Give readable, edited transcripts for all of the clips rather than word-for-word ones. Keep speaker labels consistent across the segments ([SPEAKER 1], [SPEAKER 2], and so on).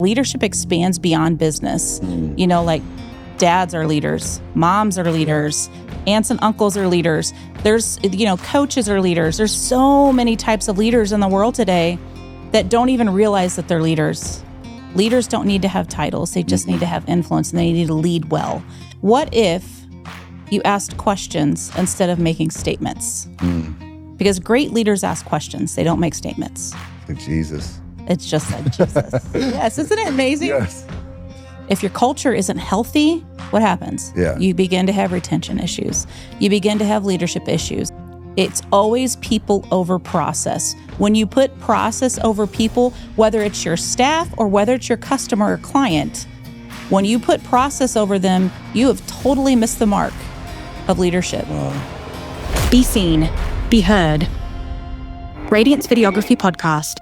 [SPEAKER 1] Leadership expands beyond business. You know, like dads are leaders, moms are leaders, aunts and uncles are leaders. There's, coaches are leaders. There's so many types of leaders in the world today that don't even realize that they're leaders. Leaders don't need to have titles. They just need to have influence, and they need to lead well. What if you asked questions instead of making statements? Because great leaders ask questions. They don't make statements.
[SPEAKER 2] Like Jesus.
[SPEAKER 1] It's just like Jesus. Yes, isn't it amazing?
[SPEAKER 2] Yes.
[SPEAKER 1] If your culture isn't healthy, what happens?
[SPEAKER 2] Yeah.
[SPEAKER 1] You begin to have retention issues. You begin to have leadership issues. It's always people over process. When you put process over people, whether it's your staff or whether it's your customer or client, when you put process over them, you have totally missed the mark of leadership.
[SPEAKER 2] Wow.
[SPEAKER 3] Be seen, be heard. Radiance Videography Podcast.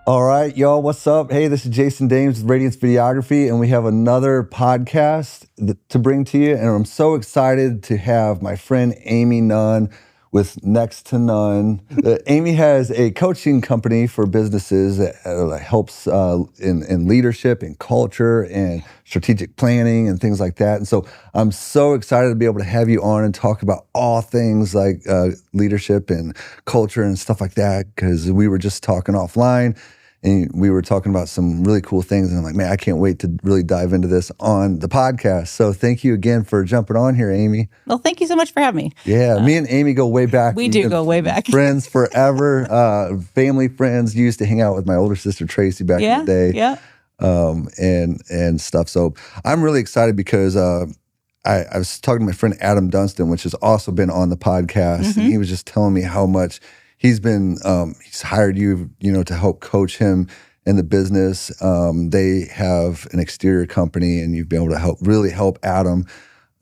[SPEAKER 2] All right, y'all, what's up? Hey, this is Jason Dames with Radiance Videography, and we have another podcast to bring to you. And I'm so excited to have my friend Amy Nunn with Next to Nunn. Amy has a coaching company for businesses that helps in leadership and culture and strategic planning and things like that. And so I'm so excited to be able to have you on and talk about all things like leadership and culture and stuff like that, because we were just talking offline. And we were talking about some really cool things. And I'm like, man, I can't wait to really dive into this on the podcast. So thank you again for jumping on here, Amy.
[SPEAKER 1] Well, thank you so much for having me.
[SPEAKER 2] Yeah, me and Amy go way back.
[SPEAKER 1] We do go way back.
[SPEAKER 2] Friends forever, family friends. Used to hang out with my older sister, Tracy, back in the day.
[SPEAKER 1] Yeah.
[SPEAKER 2] And stuff. So I'm really excited because I was talking to my friend Adam Dunstan, which has also been on the podcast. And he was just telling me how much he's hired you, to help coach him in the business. They have an exterior company, and you've been able to really help Adam.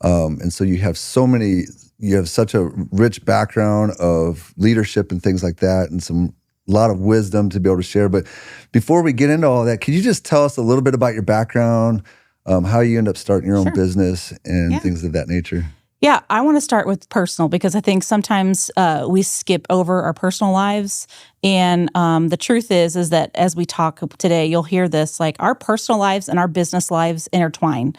[SPEAKER 2] And so you have such a rich background of leadership and things like that, and a lot of wisdom to be able to share. But before we get into all that, could you just tell us a little bit about your background, how you end up starting your own business and things of that nature?
[SPEAKER 1] Yeah, I want to start with personal, because I think sometimes we skip over our personal lives. And the truth is that as we talk today, you'll hear this, like our personal lives and our business lives intertwine.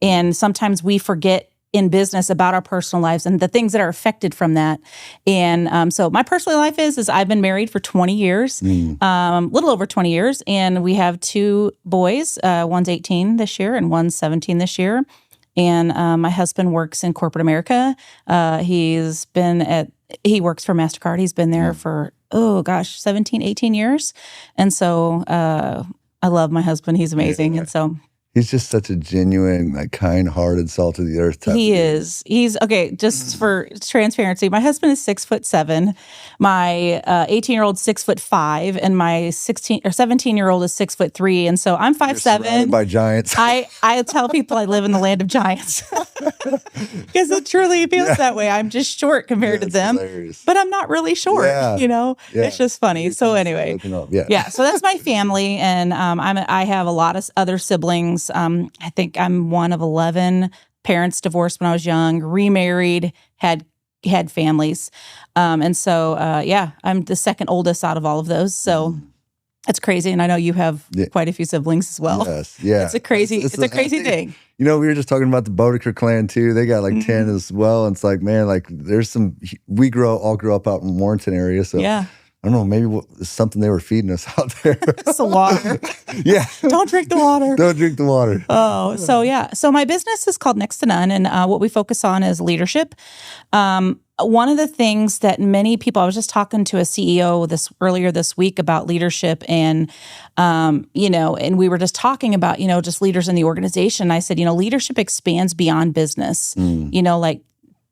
[SPEAKER 1] And sometimes we forget in business about our personal lives and the things that are affected from that. And so my personal life is I've been married for 20 years, little over 20 years. And we have two boys. One's 18 this year and one's 17 this year. And my husband works in corporate America. He works for MasterCard. He's been there for, 17, 18 years. And so I love my husband. He's amazing. And so
[SPEAKER 2] he's just such a genuine, kind-hearted, salt of the earth type.
[SPEAKER 1] He is. He's okay. Just for transparency, my husband is 6'7". My 18-year-old 6'5", and my 17-year-old is 6'3". And so I'm 5'7".
[SPEAKER 2] Surrounded by giants.
[SPEAKER 1] I tell people I live in the land of giants because it truly feels that way. I'm just short compared to them,
[SPEAKER 2] hilarious.
[SPEAKER 1] But I'm not really short. It's just funny. So anyway, So that's my family, and I have a lot of other siblings. I think I'm one of 11. Parents divorced when I was young, remarried, had families. And so, I'm the second oldest out of all of those. So it's crazy. And I know you have quite a few siblings as well.
[SPEAKER 2] Yes, yeah.
[SPEAKER 1] It's a crazy thing.
[SPEAKER 2] We were just talking about the Bodeker clan too. They got 10 as well. And it's like, man, there's we all grew up out in Warrenton area. So I don't know, maybe it's something they were feeding us out there.
[SPEAKER 1] It's the water.
[SPEAKER 2] Yeah.
[SPEAKER 1] Don't drink the water.
[SPEAKER 2] Don't drink the water.
[SPEAKER 1] Oh, so yeah. So my business is called Next to Nunn, and what we focus on is leadership. One of the things that many people, I was just talking to a CEO earlier this week about leadership, and and we were just talking about, just leaders in the organization. I said, leadership expands beyond business. Like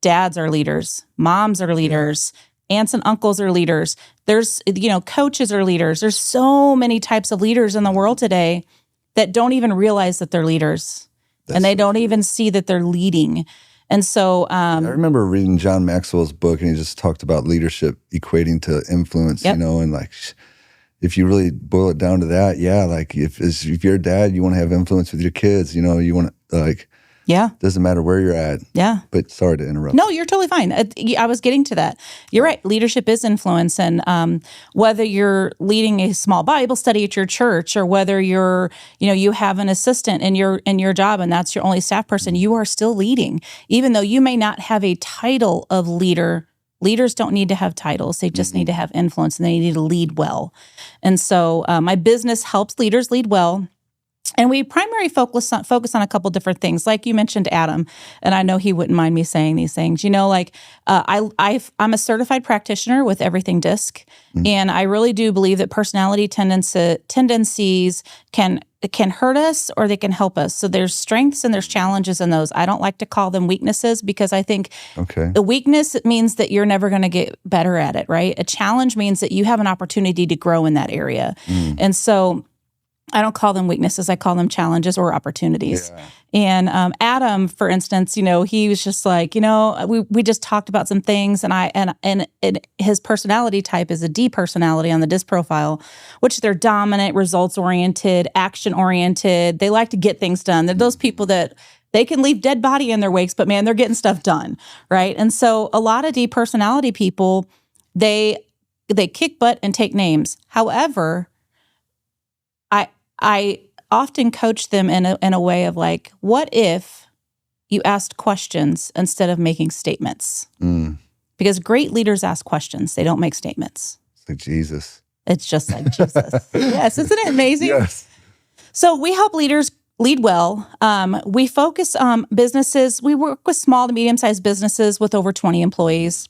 [SPEAKER 1] dads are leaders, moms are leaders. Aunts and uncles are leaders. There's, coaches are leaders. There's so many types of leaders in the world today that don't even realize that they're leaders. And they don't even see that they're leading. And so
[SPEAKER 2] I remember reading John Maxwell's book, and he just talked about leadership equating to influence, and if you really boil it down to that, if you're a dad, you want to have influence with your kids, you want to
[SPEAKER 1] Yeah.
[SPEAKER 2] Doesn't matter where you're at.
[SPEAKER 1] Yeah.
[SPEAKER 2] But sorry to interrupt.
[SPEAKER 1] No, you're totally fine. I was getting to that. You're right. Leadership is influence. And whether you're leading a small Bible study at your church, or whether you're, you have an assistant in your job and that's your only staff person, you are still leading. Even though you may not have a title of leader, leaders don't need to have titles. They just need to have influence, and they need to lead well. And so my business helps leaders lead well. And we primarily focus on a couple different things. Like you mentioned Adam, and I know he wouldn't mind me saying these things. I'm a certified practitioner with Everything DISC, and I really do believe that personality tendencies can hurt us or they can help us. So there's strengths and there's challenges in those. I don't like to call them weaknesses, because I think a weakness means that you're never going to get better at it, right? A challenge means that you have an opportunity to grow in that area. And so I don't call them weaknesses. I call them challenges or opportunities. Yeah. And Adam, for instance, he was just like, we just talked about some things, and his personality type is a D personality on the DISC profile, which they're dominant, results oriented, action oriented. They like to get things done. They're those people that they can leave dead body in their wakes, but man, they're getting stuff done, right? And so a lot of D personality people, they kick butt and take names. However, I often coach them in a way of like, what if you asked questions instead of making statements? Because great leaders ask questions. They don't make statements.
[SPEAKER 2] It's like Jesus.
[SPEAKER 1] It's just like Jesus. Yes, isn't it amazing?
[SPEAKER 2] Yes.
[SPEAKER 1] So we help leaders lead well. We focus on businesses. We work with small to medium-sized businesses with over 20 employees.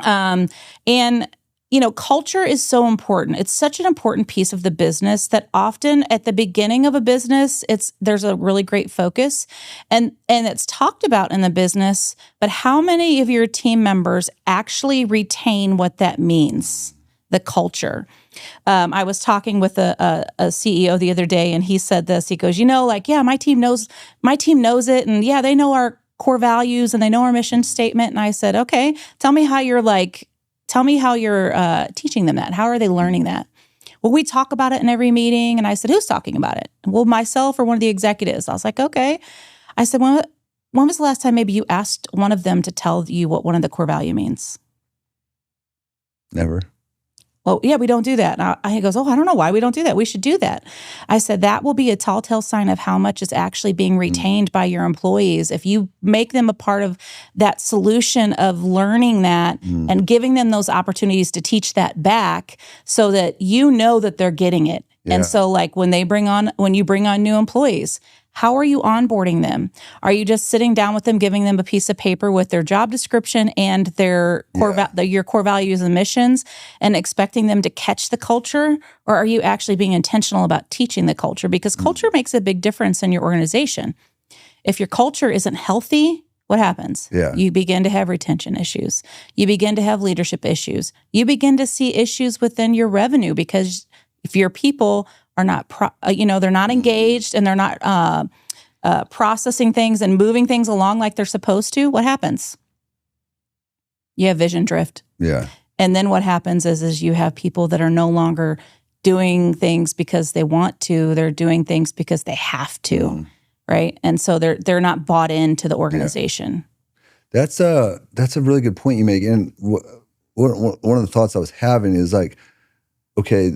[SPEAKER 1] And culture is so important. It's such an important piece of the business that often at the beginning of a business, there's a really great focus, and it's talked about in the business, but how many of your team members actually retain what that means, the culture? I was talking with a CEO the other day, and he said this. He goes, my team knows it, and yeah, they know our core values and they know our mission statement. And I said, okay, tell me how you're teaching them that. How are they learning that? Well, we talk about it in every meeting. And I said, who's talking about it? Well, myself or one of the executives. I was like, okay. I said, when was the last time maybe you asked one of them to tell you what one of the core value means?
[SPEAKER 2] Never.
[SPEAKER 1] Well, yeah, we don't do that. And he goes, I don't know why we don't do that. We should do that. I said, that will be a telltale sign of how much is actually being retained by your employees. If you make them a part of that solution of learning that and giving them those opportunities to teach that back so that that they're getting it. Yeah. And so like when you bring on new employees, how are you onboarding them? Are you just sitting down with them, giving them a piece of paper with their job description and their your core values and missions, and expecting them to catch the culture? Or are you actually being intentional about teaching the culture? Because culture makes a big difference in your organization. If your culture isn't healthy, what happens? Yeah. You begin to have retention issues. You begin to have leadership issues. You begin to see issues within your revenue, because if your people are not, they're not engaged and they're not processing things and moving things along like they're supposed to, what happens? You have vision drift. Yeah. And then what happens is you have people that are no longer doing things because they want to. They're doing things because they have to, right? And so they're not bought into the organization.
[SPEAKER 2] Yeah. That's a really good point you make. And one of the thoughts I was having is like, okay,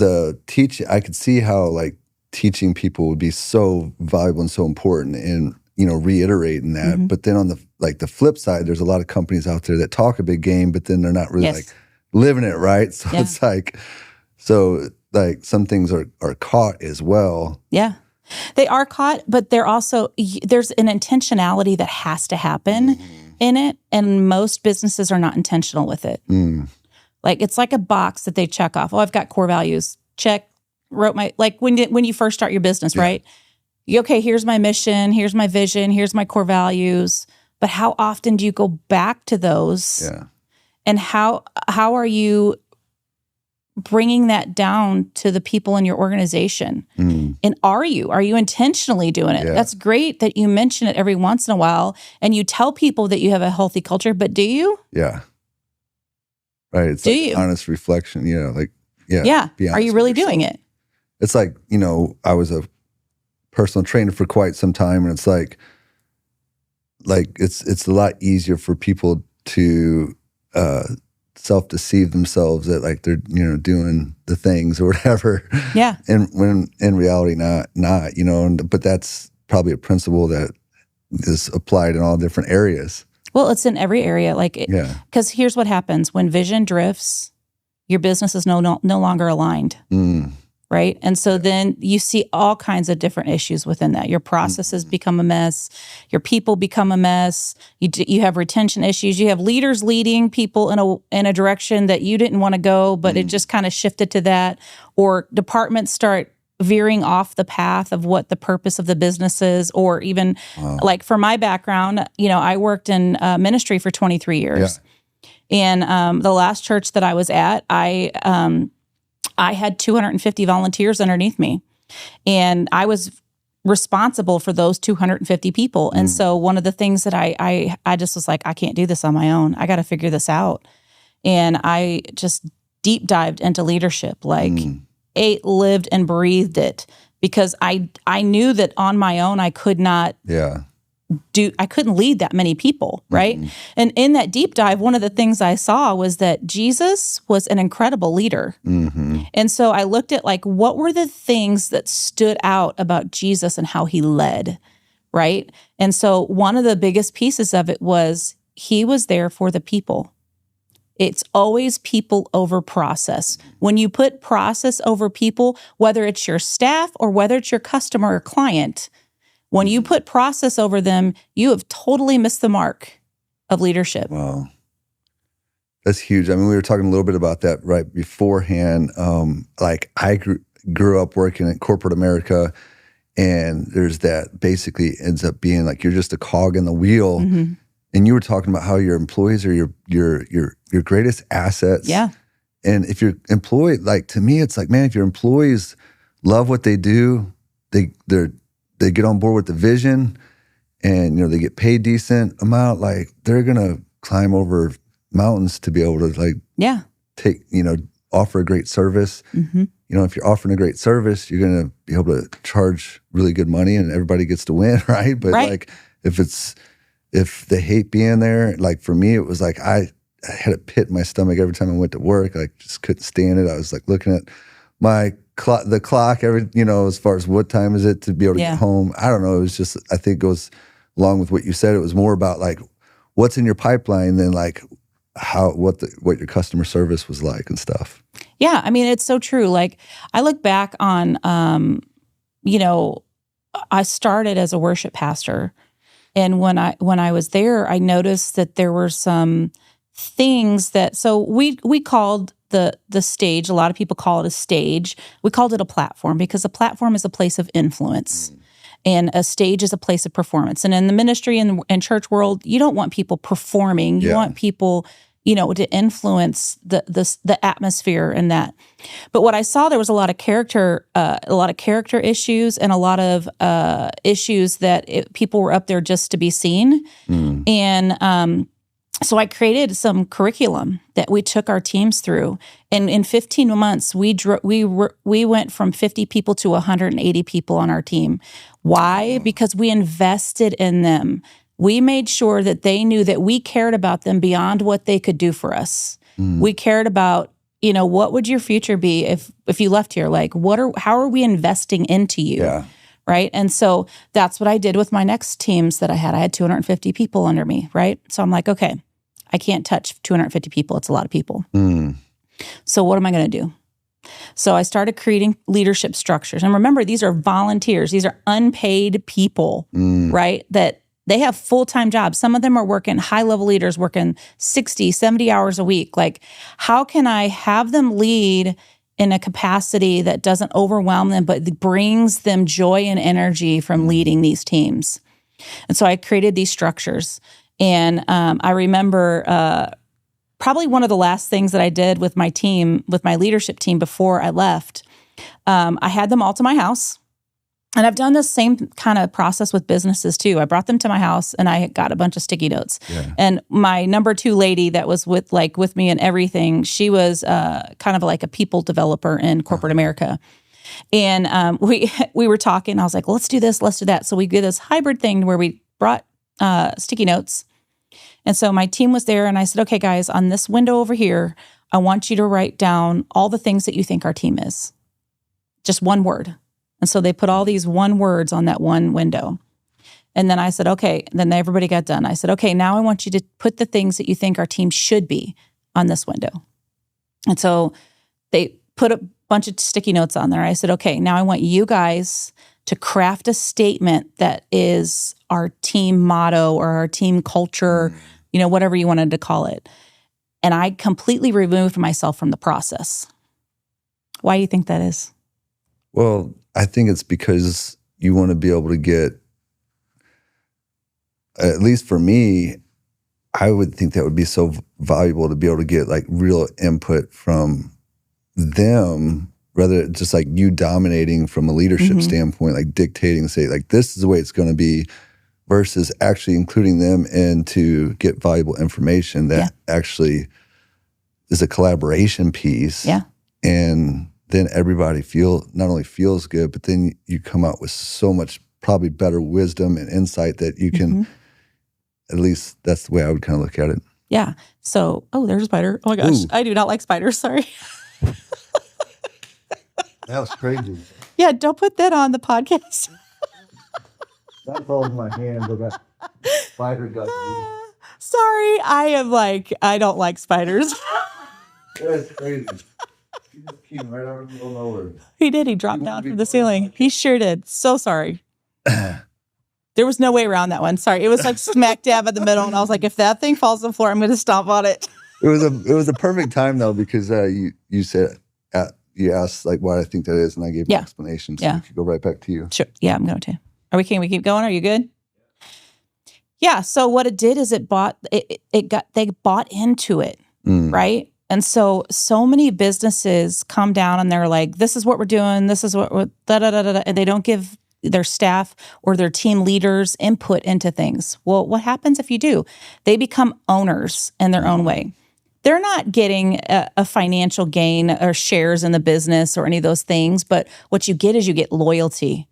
[SPEAKER 2] I could see how like teaching people would be so valuable and so important, and reiterating that. Mm-hmm. But then on the flip side, there's a lot of companies out there that talk a big game, but then they're not really like living it, right? So it's like, some things are caught as well.
[SPEAKER 1] Yeah. They are caught, but there's an intentionality that has to happen in it, and most businesses are not intentional with it. Like it's like a box that they check off. Oh, I've got core values. Check. Wrote my, like when you first start your business, right? Okay, here's my mission, here's my vision, here's my core values. But how often do you go back to those? Yeah. And how are you bringing that down to the people in your organization? And are you intentionally doing it? Yeah. That's great that you mention it every once in a while and you tell people that you have a healthy culture, but do you?
[SPEAKER 2] Yeah. Right. It's honest reflection,
[SPEAKER 1] Yeah. Are you really doing it?
[SPEAKER 2] It's like, I was a personal trainer for quite some time, and it's like, like it's a lot easier for people to self-deceive themselves that like they're doing the things or whatever.
[SPEAKER 1] Yeah.
[SPEAKER 2] And when in reality not, but that's probably a principle that is applied in all different areas.
[SPEAKER 1] Well, it's in every area.
[SPEAKER 2] Yeah.
[SPEAKER 1] Because here's what happens. When vision drifts, your business is no longer aligned. Right? And so then you see all kinds of different issues within that. Your processes become a mess. Your people become a mess. You have retention issues. You have leaders leading people in a direction that you didn't want to go, but it just kind of shifted to that. Or departments start veering off the path of what the purpose of the business is. Or even like for my background, I worked in ministry for 23 years. Yeah. And the last church that I was at, I had 250 volunteers underneath me, and I was responsible for those 250 people. And so one of the things that I just was like, I can't do this on my own. I got to figure this out. And I just deep dived into leadership, ate, lived, and breathed it, because I knew that on my own I could not I couldn't lead that many people, right? And in that deep dive, one of the things I saw was that Jesus was an incredible leader. And so I looked at what were the things that stood out about Jesus and how he led, right? And so one of the biggest pieces of it was he was there for the people. It's always people over process. When you put process over people, whether it's your staff or whether it's your customer or client, when you put process over them, you have totally missed the mark of leadership.
[SPEAKER 2] Wow. That's huge. I mean, we were talking a little bit about that right beforehand. I grew up working in corporate America, and there's that basically ends up being like you're just a cog in the wheel. And you were talking about how your employees are your greatest assets.
[SPEAKER 1] Yeah.
[SPEAKER 2] And if you're employed, to me, it's like, man, if your employees love what they do, they get on board with the vision, and they get paid decent amount. They're gonna climb over mountains to be able to take offer a great service. If you're offering a great service, you're gonna be able to charge really good money, and everybody gets to win, right? But if they hate being there, for me, it was I had a pit in my stomach every time I went to work. I just couldn't stand it. I was looking at the clock, as far as what time is it to be able to get home. I don't know. It was just, I think it goes along with what you said. It was more about what's in your pipeline than what your customer service was like and stuff.
[SPEAKER 1] Yeah. I mean, it's so true. I look back on, I started as a worship pastor. And when I was there, I noticed that there were some things so we called the stage, a lot of people call it a stage. We called it a platform because a platform is a place of influence and a stage is a place of performance. And in the ministry and church world, you don't want people performing. You want people, to influence the atmosphere and that. But what I saw, there was a lot of character issues and a lot of issues that people were up there just to be seen. And so I created some curriculum that we took our teams through, and in 15 months we went from 50 people to 180 people on our team. Why? Because we invested in them. We made sure that they knew that we cared about them beyond what they could do for us. We cared about, what would your future be if you left here? How are we investing into you? Yeah. Right. And so that's what I did with my next teams that I had. I had 250 people under me. Right. So I'm like, okay, I can't touch 250 people. It's a lot of people. So what am I going to do? So I started creating leadership structures. And remember, these are volunteers. These are unpaid people, right? That they have full-time jobs. Some of them are working, high-level leaders working 60, 70 hours a week. How can I have them lead in a capacity that doesn't overwhelm them, but brings them joy and energy from leading these teams? And so I created these structures. And I remember probably one of the last things that I did with my team, with my leadership team before I left, I had them all to my house. And I've done the same kind of process with businesses too. I brought them to my house and I got a bunch of sticky notes. Yeah. And my number 2 lady that was with me and everything, she was kind of like a people developer in corporate America. And we were talking. I was like, well, let's do this, let's do that. So we did this hybrid thing where we brought sticky notes. And so my team was there, and I said, okay, guys, on this window over here, I want you to write down all the things that you think our team is. Just one word. And so they put all these one words on that one window. And then I said, okay, then everybody got done. I said, okay, now I want you to put the things that you think our team should be on this window. And so they put a bunch of sticky notes on there. I said, okay, now I want you guys to craft a statement that is our team motto or our team culture, whatever you wanted to call it. And I completely removed myself from the process. Why do you think that is?
[SPEAKER 2] Well, I think it's because you want to be able to get, at least for me, I would think that would be so valuable to be able to get like real input from them, rather just like you dominating from a leadership standpoint, like dictating, say like, this is the way it's going to be, versus actually including them in to get valuable information that actually is a collaboration piece.
[SPEAKER 1] Yeah.
[SPEAKER 2] And then everybody not only feels good, but then you come out with so much probably better wisdom and insight that you can, at least that's the way I would kind of look at it.
[SPEAKER 1] Yeah. So, there's a spider. Oh my gosh. Ooh. I do not like spiders. Sorry.
[SPEAKER 2] That was crazy.
[SPEAKER 1] Yeah. Don't put that on the podcast.
[SPEAKER 2] That's all in my hand. I got spider guts.
[SPEAKER 1] Sorry. I don't like spiders.
[SPEAKER 2] That's crazy. He just came right out of the middle of nowhere.
[SPEAKER 1] He did. He dropped down from the ceiling. He sure did. So sorry. There was no way around that one. Sorry. It was like smack dab in the middle. And I was like, if that thing falls on the floor, I'm going to stomp on it.
[SPEAKER 2] It was a perfect time though, because you said, you asked like what I think that is, and I gave an explanation. So we could go right back to you.
[SPEAKER 1] Sure. Yeah, I'm going to. Can we keep going? Are you good? Yeah. So what it did is they bought into it, right? And so many businesses come down and they're like, this is what we're doing. This is what we're da-da-da-da-da. And they don't give their staff or their team leaders input into things. Well, what happens if you do? They become owners in their own way. They're not getting a financial gain or shares in the business or any of those things. But what you get is you get loyalty.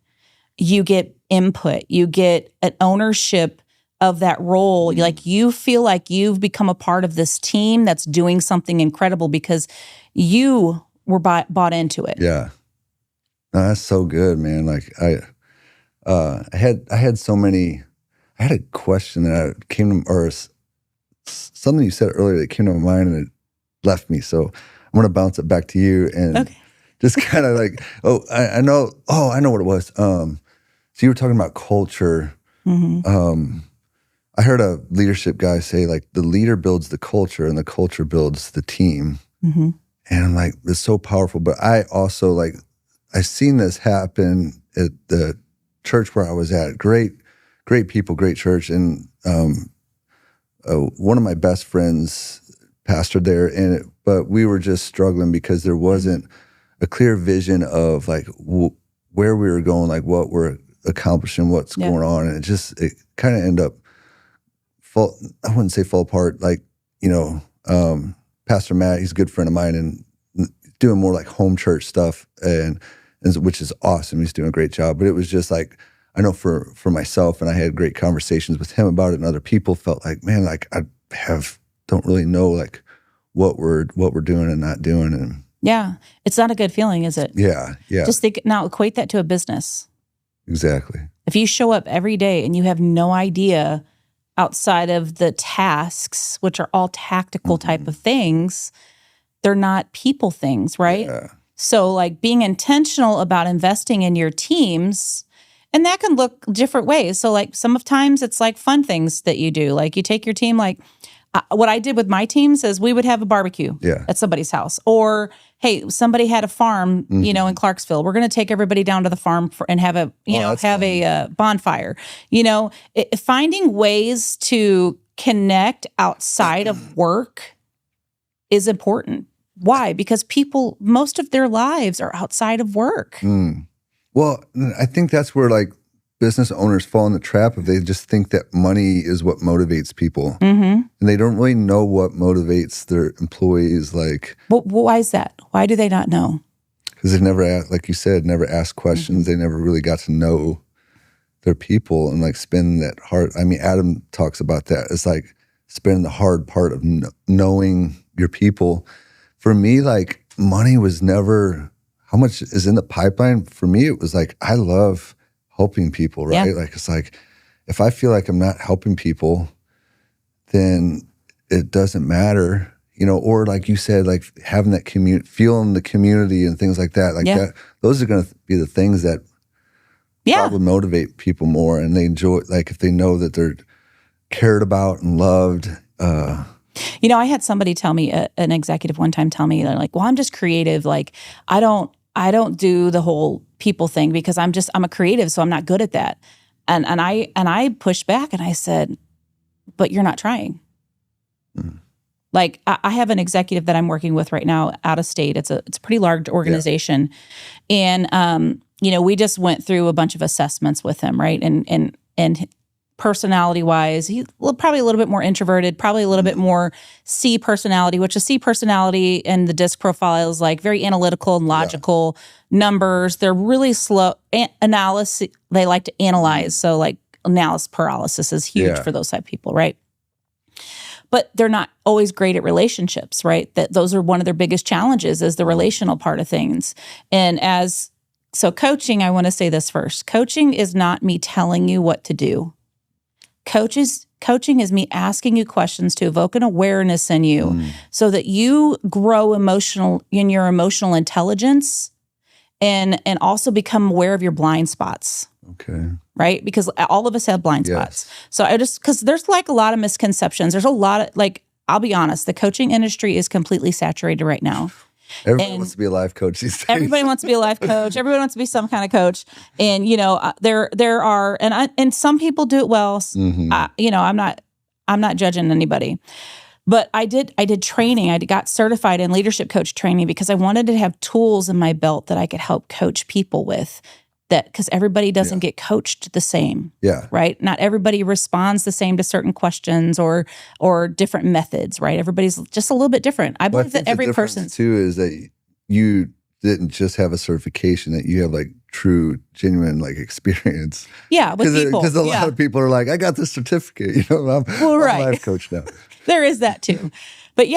[SPEAKER 1] You get input. You get an ownership of that role. Like you feel like you've become a part of this team that's doing something incredible because you were bought into it.
[SPEAKER 2] Yeah. No, that's so good, man. Like I had a question that came to, or something you said earlier that came to my mind and it left me. So I'm going to bounce it back to you and just kind of like, I know what it was. So you were talking about culture. I heard a leadership guy say like the leader builds the culture and the culture builds the team. And I'm like, it's so powerful. But I also like, I've seen this happen at the church where I was at. Great people, great church. And one of my best friends pastored there, but we were just struggling because there wasn't a clear vision of like where we were going, like what we're accomplishing, what's going on. And it kind of ended up I wouldn't say fall apart. Like, Pastor Matt, he's a good friend of mine and doing more like home church stuff and which is awesome. He's doing a great job. But it was just like, I know for myself, and I had great conversations with him about it, and other people felt like, man, like don't really know like what we're doing and not doing. And
[SPEAKER 1] yeah, it's not a good feeling, is it?
[SPEAKER 2] Yeah.
[SPEAKER 1] Just now equate that to a business.
[SPEAKER 2] Exactly.
[SPEAKER 1] If you show up every day and you have no idea outside of the tasks, which are all tactical type of things, they're not people things, right?
[SPEAKER 2] Yeah.
[SPEAKER 1] So like being intentional about investing in your teams, and that can look different ways. So like sometimes it's like fun things that you do. Like you take your team, like what I did with my teams is we would have a barbecue at somebody's house. Or, hey, somebody had a farm, in Clarksville. We're going to take everybody down to the farm and have a, a bonfire. Finding ways to connect outside of work is important. Why? Because people, most of their lives are outside of work.
[SPEAKER 2] Well, I think that's where like business owners fall in the trap if they just think that money is what motivates people. And they don't really know what motivates their employees. Like,
[SPEAKER 1] but why is that? Why do they not know?
[SPEAKER 2] Because they've never, like you said, never asked questions. They never really got to know their people and like spend that hard. I mean, Adam talks about that. It's like spending the hard part of knowing your people. For me, like money was never how much is in the pipeline. For me, it was like I love helping people, right? Like it's like if I feel like I'm not helping people, then it doesn't matter. Or like you said, like having that feeling the community and things like that, like that, those are going to be the things that probably motivate people more, and they enjoy, like if they know that they're cared about and loved.
[SPEAKER 1] I had somebody tell me, an executive one time tell me, they're like, well, I'm just creative. Like I don't do the whole people thing because I'm a creative, so I'm not good at that. And I pushed back and I said, but you're not trying. Mm. Like I have an executive that I'm working with right now out of state. It's a pretty large organization. Yeah. And, we just went through a bunch of assessments with him, right? And personality wise, he's probably a little bit more introverted, probably a little bit more C personality, which a C personality and the DISC profile is like very analytical and logical numbers. They're really slow analysis. They like to analyze. So like analysis paralysis is huge for those type of people, right? But they're not always great at relationships, right? Those are one of their biggest challenges is the relational part of things. And so coaching, I want to say this first. Coaching is not me telling you what to do. Coaching is me asking you questions to evoke an awareness in you so that you grow in your emotional intelligence and also become aware of your blind spots.
[SPEAKER 2] Okay.
[SPEAKER 1] Right? Because all of us have blind spots. So because there's like a lot of misconceptions. There's a lot of, like, I'll be honest, the coaching industry is completely saturated right now.
[SPEAKER 2] Everybody wants to be a life coach these days.
[SPEAKER 1] Everybody wants to be a life coach. Everybody wants to be some kind of coach. And, there are, and some people do it well. Mm-hmm. I'm not judging anybody. But I did training. I got certified in leadership coach training because I wanted to have tools in my belt that I could help coach people with. Because everybody doesn't get coached the same, right? Not everybody responds the same to certain questions or different methods, right? Everybody's just a little bit different. I believe that every person
[SPEAKER 2] too is that you didn't just have a certification; that you have like true, genuine like experience.
[SPEAKER 1] Yeah, with people.
[SPEAKER 2] Because a lot of people are like, "I got this certificate," I'm a life coach now.
[SPEAKER 1] There is that too, but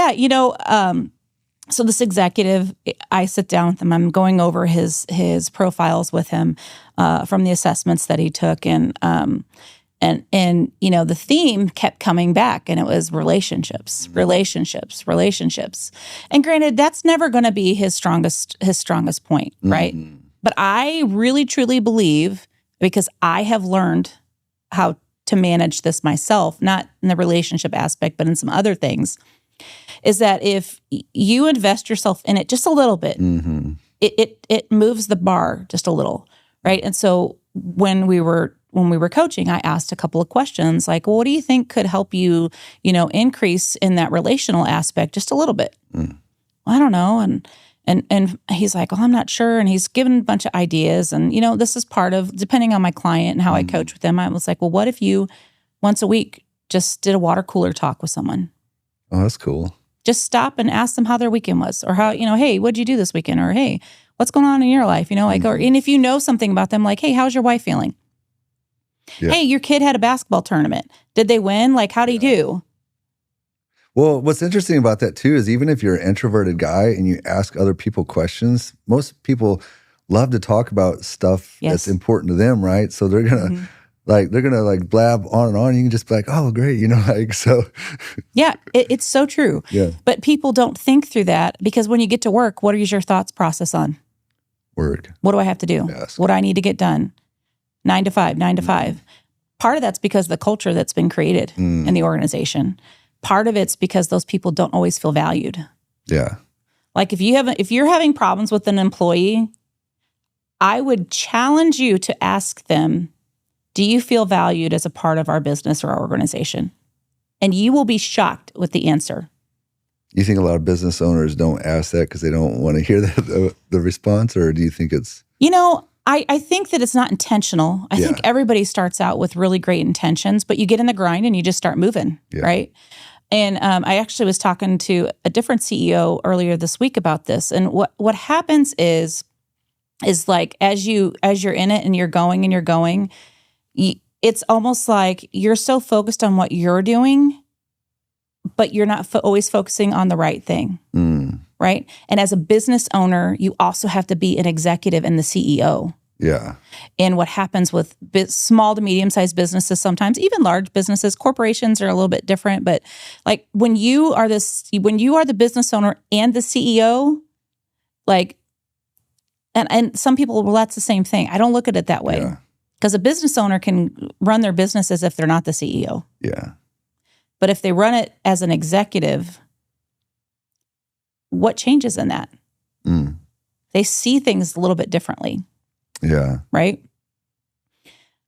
[SPEAKER 1] so this executive, I sit down with him. I'm going over his profiles with him from the assessments that he took, and the theme kept coming back, and it was relationships. And granted, that's never going to be his strongest point, right? Mm-hmm. But I really truly believe, because I have learned how to manage this myself, not in the relationship aspect, but in some other things, is that if you invest yourself in it just a little bit, it moves the bar just a little, right? And so when we were coaching, I asked a couple of questions like, well, what do you think could help you, increase in that relational aspect just a little bit? Well, I don't know. And he's like, well, I'm not sure. And he's given a bunch of ideas. And, this is part of, depending on my client and how I coach with them, I was like, well, what if you once a week just did a water cooler talk with someone?
[SPEAKER 2] Oh, that's cool.
[SPEAKER 1] Just stop and ask them how their weekend was, or how, hey, what'd you do this weekend? Or, hey, what's going on in your life? And if you know something about them, like, hey, how's your wife feeling? Yeah. Hey, your kid had a basketball tournament. Did they win? Like, how'd he do?
[SPEAKER 2] Well, what's interesting about that too is even if you're an introverted guy and you ask other people questions, most people love to talk about stuff that's important to them, right? So they're going to blab on and on. You can just be like, oh, great. So.
[SPEAKER 1] Yeah, it's so true.
[SPEAKER 2] Yeah.
[SPEAKER 1] But people don't think through that, because when you get to work, what is your thoughts process on?
[SPEAKER 2] Work.
[SPEAKER 1] What do I have to do?
[SPEAKER 2] Ask.
[SPEAKER 1] What do I need to get done? 9 to 5. Part of that's because of the culture that's been created in the organization. Part of it's because those people don't always feel valued.
[SPEAKER 2] Yeah.
[SPEAKER 1] Like if you're having problems with an employee, I would challenge you to ask them, do you feel valued as a part of our business or our organization? And you will be shocked with the answer.
[SPEAKER 2] You think a lot of business owners don't ask that because they don't want to hear the response, or do you think it's...
[SPEAKER 1] I think that it's not intentional. I think everybody starts out with really great intentions, but you get in the grind and you just start moving, right? And I actually was talking to a different CEO earlier this week about this. And what happens is like as you're in it and you're going, it's almost like you're so focused on what you're doing, but you're not always focusing on the right thing, right? And as a business owner, you also have to be an executive and the CEO.
[SPEAKER 2] Yeah.
[SPEAKER 1] And what happens with small to medium-sized businesses, sometimes even large businesses, corporations are a little bit different. But like when you are the business owner and the CEO, like, and some people, well, that's the same thing. I don't look at it that way, because a business owner can run their business as if they're not the CEO.
[SPEAKER 2] Yeah.
[SPEAKER 1] But if they run it as an executive, what changes in that? They see things a little bit differently.
[SPEAKER 2] Yeah.
[SPEAKER 1] Right?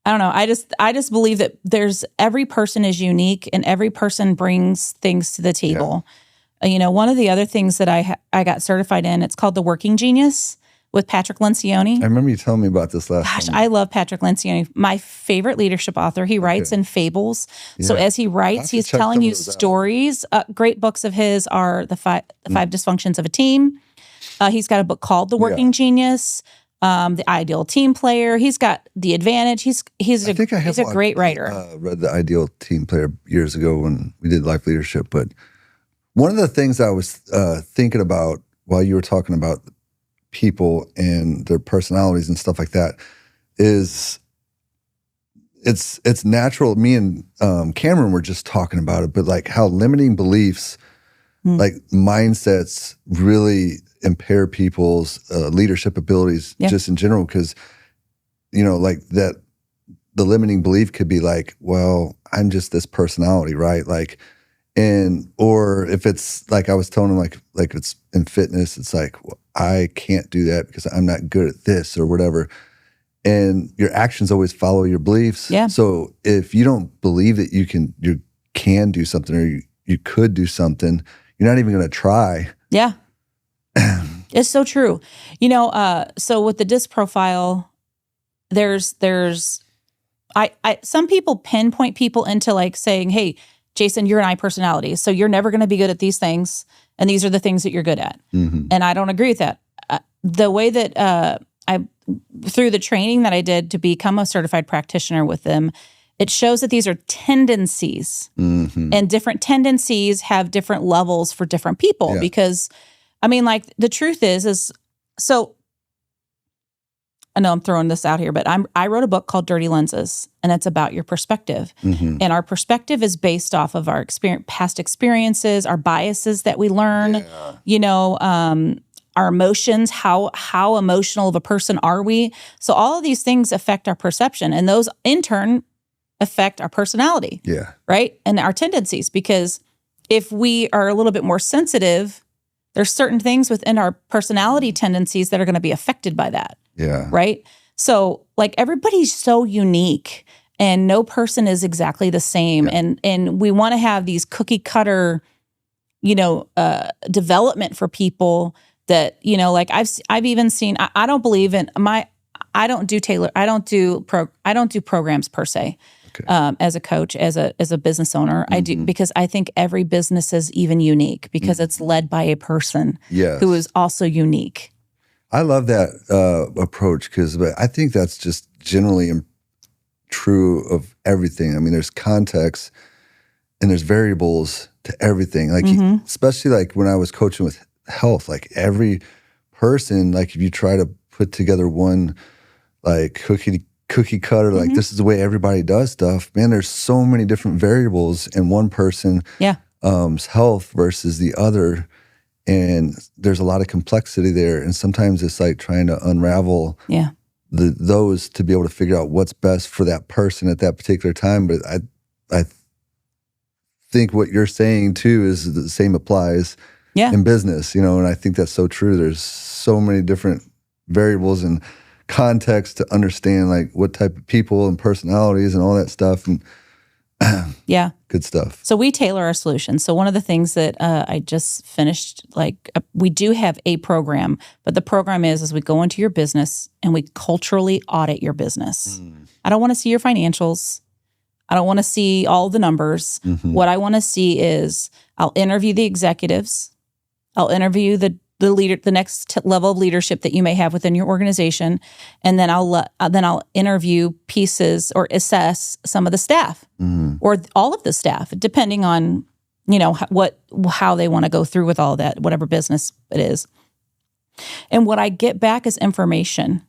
[SPEAKER 1] I don't know. I just believe that every person is unique and every person brings things to the table. Yeah. One of the other things that I got certified in, it's called the Working Genius with Patrick Lencioni.
[SPEAKER 2] I remember you telling me about this last time.
[SPEAKER 1] I love Patrick Lencioni. My favorite leadership author. He writes in fables. Yeah. So as he writes, he's telling you stories. Great books of his are the five dysfunctions of a team. He's got a book called The Working Genius. The Ideal Team Player. He's got The Advantage. He's a great writer.
[SPEAKER 2] I read The Ideal Team Player years ago when we did life leadership. But one of the things I was thinking about while you were talking about people and their personalities and stuff like that is it's natural. Me and Cameron were just talking about it, but like how limiting beliefs, like mindsets, really impair people's leadership abilities just in general. Because, like that, the limiting belief could be like, well, I'm just this personality, right? Like, or if it's like I was telling him, like it's in fitness, it's like, well, I can't do that because I'm not good at this or whatever. And your actions always follow your beliefs. Yeah. So if you don't believe that you can do something or you could do something, you're not even going to try.
[SPEAKER 1] Yeah. It's so true. So with the DISC profile, there's some people pinpoint people into like saying, hey, Jason, you're an I personality, so you're never going to be good at these things, and these are the things that you're good at. And I don't agree with that. The way that through the training that I did to become a certified practitioner with them, it shows that these are tendencies, and different tendencies have different levels for different people. Because, I mean, like the truth is so. I know I'm throwing this out here, but I wrote a book called Dirty Lenses, and it's about your perspective. And our perspective is based off of our past experiences, our biases that we learn, our emotions, how emotional of a person are we? So all of these things affect our perception, and those in turn affect our personality. Yeah. Right? And our tendencies, because if we are a little bit more sensitive, there's certain things within our personality tendencies that are going to be affected by that. Yeah. Right? So like everybody's so unique and no person is exactly the same. Yeah. And we want to have these cookie cutter, development for people that, like I've even seen, I don't believe in I don't do programs per se. Okay. As a coach, as a business owner, I do, because I think every business is even unique because it's led by a person who is also unique.
[SPEAKER 2] I love that approach because I think that's just generally true of everything. I mean, there's context and there's variables to everything. Like, especially like when I was coaching with health, like every person, like if you try to put together one like cookie cutter, like this is the way everybody does stuff, man, there's so many different variables in one person's health versus the other. And there's a lot of complexity there. And sometimes it's like trying to unravel those to be able to figure out what's best for that person at that particular time. But I think what you're saying too is the same applies in business, and I think that's so true. There's so many different variables and context to understand like what type of people and personalities and all that stuff. And good stuff.
[SPEAKER 1] So we tailor our solutions. So one of the things that I just finished, we do have a program, but the program is we go into your business and we culturally audit your business. I don't want to see your financials. I don't want to see all the numbers. What I want to see is I'll interview the executives. I'll interview the the next level of leadership that you may have within your organization, and then I'll interview pieces or assess some of the staff or all of the staff, depending on how they want to go through with all that, whatever business it is. And what I get back is information,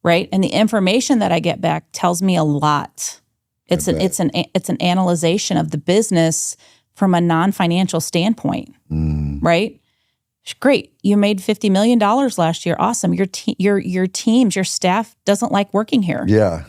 [SPEAKER 1] right? And the information that I get back tells me a lot. It's an analyzation of the business from a non-financial standpoint, right? Great, you made $50 million last year. Awesome. Your teams, your staff doesn't like working here.
[SPEAKER 2] Yeah.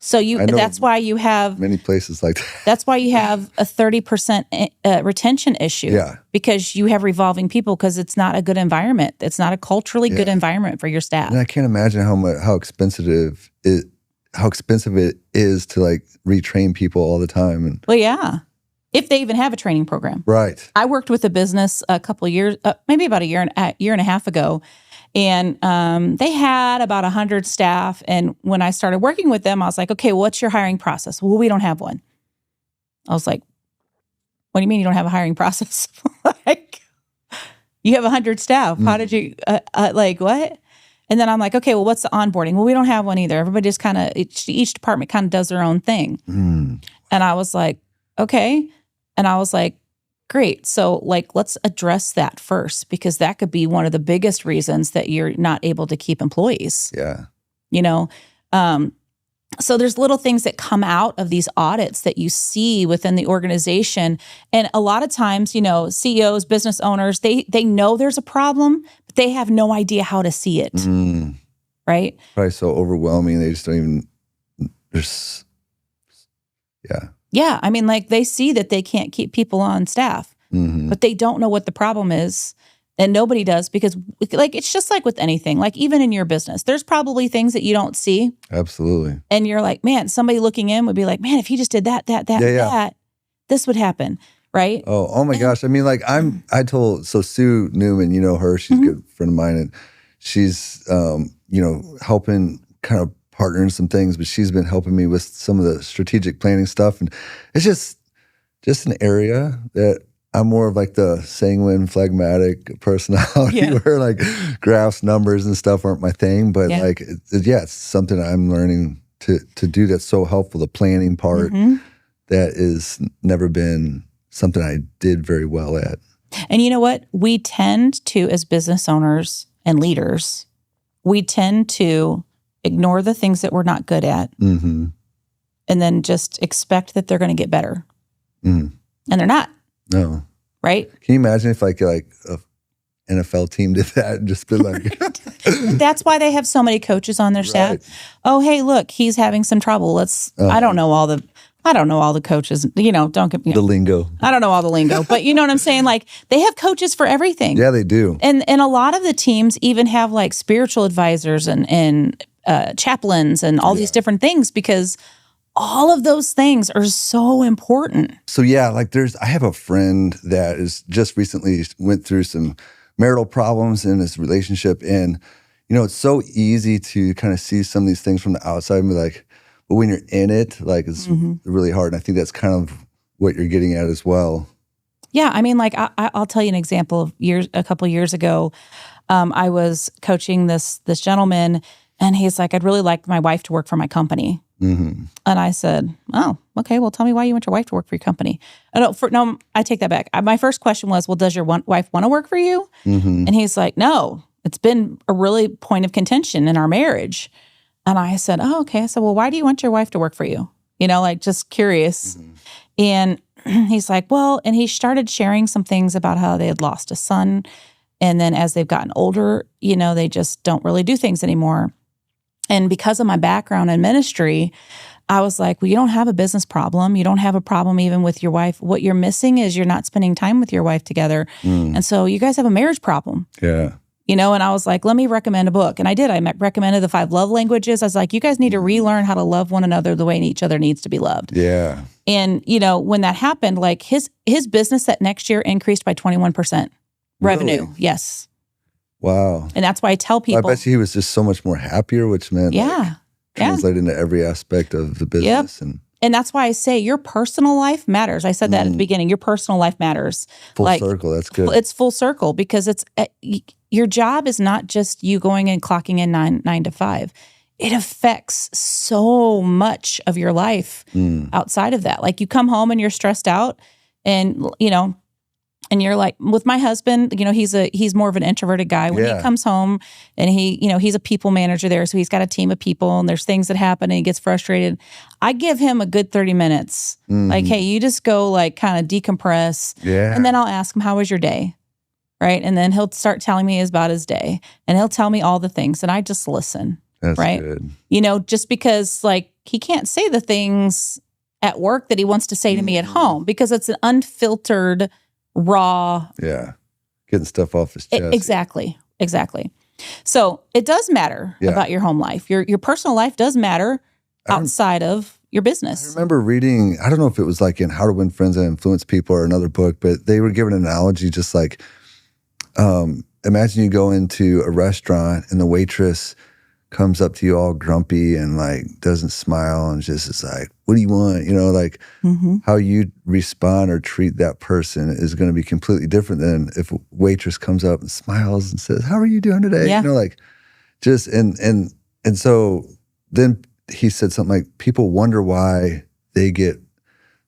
[SPEAKER 1] So that's why you have
[SPEAKER 2] many places like that.
[SPEAKER 1] That's why you have a 30% retention issue.
[SPEAKER 2] Yeah. Because
[SPEAKER 1] you have revolving people, because it's not a good environment. It's not a culturally good environment for your staff.
[SPEAKER 2] And I can't imagine how expensive it is to like retrain people all the time. And
[SPEAKER 1] well, yeah. If they even have a training program.
[SPEAKER 2] Right.
[SPEAKER 1] I worked with a business a couple of years, maybe about a year and a half ago, and they had about 100 staff. And when I started working with them, I was like, okay, what's your hiring process? Well, we don't have one. I was like, what do you mean you don't have a hiring process? Like, you have 100 staff. How did you, like, what? And then I'm like, okay, well, what's the onboarding? Well, we don't have one either. Everybody just kind of, each department kind of does their own thing. And I was like, okay. And I was like, great. So like, let's address that first, because that could be one of the biggest reasons that you're not able to keep employees.
[SPEAKER 2] Yeah.
[SPEAKER 1] So there's little things that come out of these audits that you see within the organization. And a lot of times, CEOs, business owners, they know there's a problem, but they have no idea how to see it. Right?
[SPEAKER 2] Probably so overwhelming. They just don't even,
[SPEAKER 1] Yeah, I mean, like, they see that they can't keep people on staff, but they don't know what the problem is, and nobody does, because, like, it's just like with anything. Like, even in your business, there's probably things that you don't see.
[SPEAKER 2] Absolutely.
[SPEAKER 1] And you're like, man, somebody looking in would be like, man, if he just did that, this would happen, right?
[SPEAKER 2] Oh my gosh. I mean, like, so Sue Newman, you know her, she's a good friend of mine, and she's, helping kind of partner in some things, but she's been helping me with some of the strategic planning stuff. And it's just an area that I'm more of like the sanguine, phlegmatic personality where like graphs, numbers and stuff aren't my thing. But it's something I'm learning to do that's so helpful. The planning part that is never been something I did very well at.
[SPEAKER 1] And you know what? We tend to, as business owners and leaders, we tend to ignore the things that we're not good at, and then just expect that they're going to get better. And they're not.
[SPEAKER 2] No.
[SPEAKER 1] Right?
[SPEAKER 2] Can you imagine if like a NFL team did that and just been like...
[SPEAKER 1] That's why they have so many coaches on their staff. Oh, hey, look, he's having some trouble. I don't know all the coaches, don't get me...
[SPEAKER 2] The lingo.
[SPEAKER 1] I don't know all the lingo, but you know what I'm saying? Like, they have coaches for everything.
[SPEAKER 2] Yeah, they do.
[SPEAKER 1] And a lot of the teams even have like spiritual advisors and chaplains and all these different things, because all of those things are so important.
[SPEAKER 2] So I have a friend that is just recently went through some marital problems in his relationship. And, it's so easy to kind of see some of these things from the outside and be like, but when you're in it, like, it's really hard. And I think that's kind of what you're getting at as well.
[SPEAKER 1] Yeah. I mean, like, I'll tell you an example of a couple of years ago. I was coaching this gentleman, and he's like, I'd really like my wife to work for my company. And I said, oh, okay, well, tell me why you want your wife to work for your company. No, I take that back. My first question was, well, does your wife want to work for you? And he's like, no, it's been a really point of contention in our marriage. And I said, oh, okay. I said, well, why do you want your wife to work for you? Like, just curious. And he's like, well, and he started sharing some things about how they had lost a son. And then as they've gotten older, they just don't really do things anymore. And because of my background in ministry, I was like, well, you don't have a business problem. You don't have a problem even with your wife. What you're missing is you're not spending time with your wife together. And so you guys have a marriage problem.
[SPEAKER 2] Yeah.
[SPEAKER 1] And I was like, let me recommend a book. And I did. I recommended the 5 love languages. I was like, you guys need to relearn how to love one another the way each other needs to be loved.
[SPEAKER 2] Yeah.
[SPEAKER 1] And, when that happened, like his business that next year increased by 21% revenue.
[SPEAKER 2] Really?
[SPEAKER 1] Yes.
[SPEAKER 2] Wow.
[SPEAKER 1] And that's why I tell people.
[SPEAKER 2] I bet you he was just so much more happier, which meant translate into every aspect of the business.
[SPEAKER 1] And that's why I say your personal life matters. I said that at the beginning. Your personal life matters.
[SPEAKER 2] Full circle. That's good.
[SPEAKER 1] It's full circle because it's your job is not just you going and clocking in 9 to 5. It affects so much of your life outside of that. Like you come home and you're stressed out, and and you're like, with my husband, he's more of an introverted guy. When he comes home and he's a people manager there, so he's got a team of people and there's things that happen and he gets frustrated. I give him a good 30 minutes. Like, hey, you just go like kind of decompress.
[SPEAKER 2] Yeah.
[SPEAKER 1] And then I'll ask him, how was your day? Right. And then he'll start telling me about his day and he'll tell me all the things and I just listen.
[SPEAKER 2] That's
[SPEAKER 1] right.
[SPEAKER 2] Good.
[SPEAKER 1] Just because like he can't say the things at work that he wants to say to me at home because it's an unfiltered, raw.
[SPEAKER 2] Yeah. Getting stuff off his chest.
[SPEAKER 1] Exactly. So it does matter about your home life. Your personal life does matter outside of your business.
[SPEAKER 2] I remember reading, I don't know if it was like in How to Win Friends and Influence People or another book, but they were giving an analogy just like, imagine you go into a restaurant and the waitress comes up to you all grumpy and like doesn't smile and just is like, what do you want? How you respond or treat that person is going to be completely different than if a waitress comes up and smiles and says, how are you doing today?
[SPEAKER 1] Yeah.
[SPEAKER 2] And so then he said something like, people wonder why they get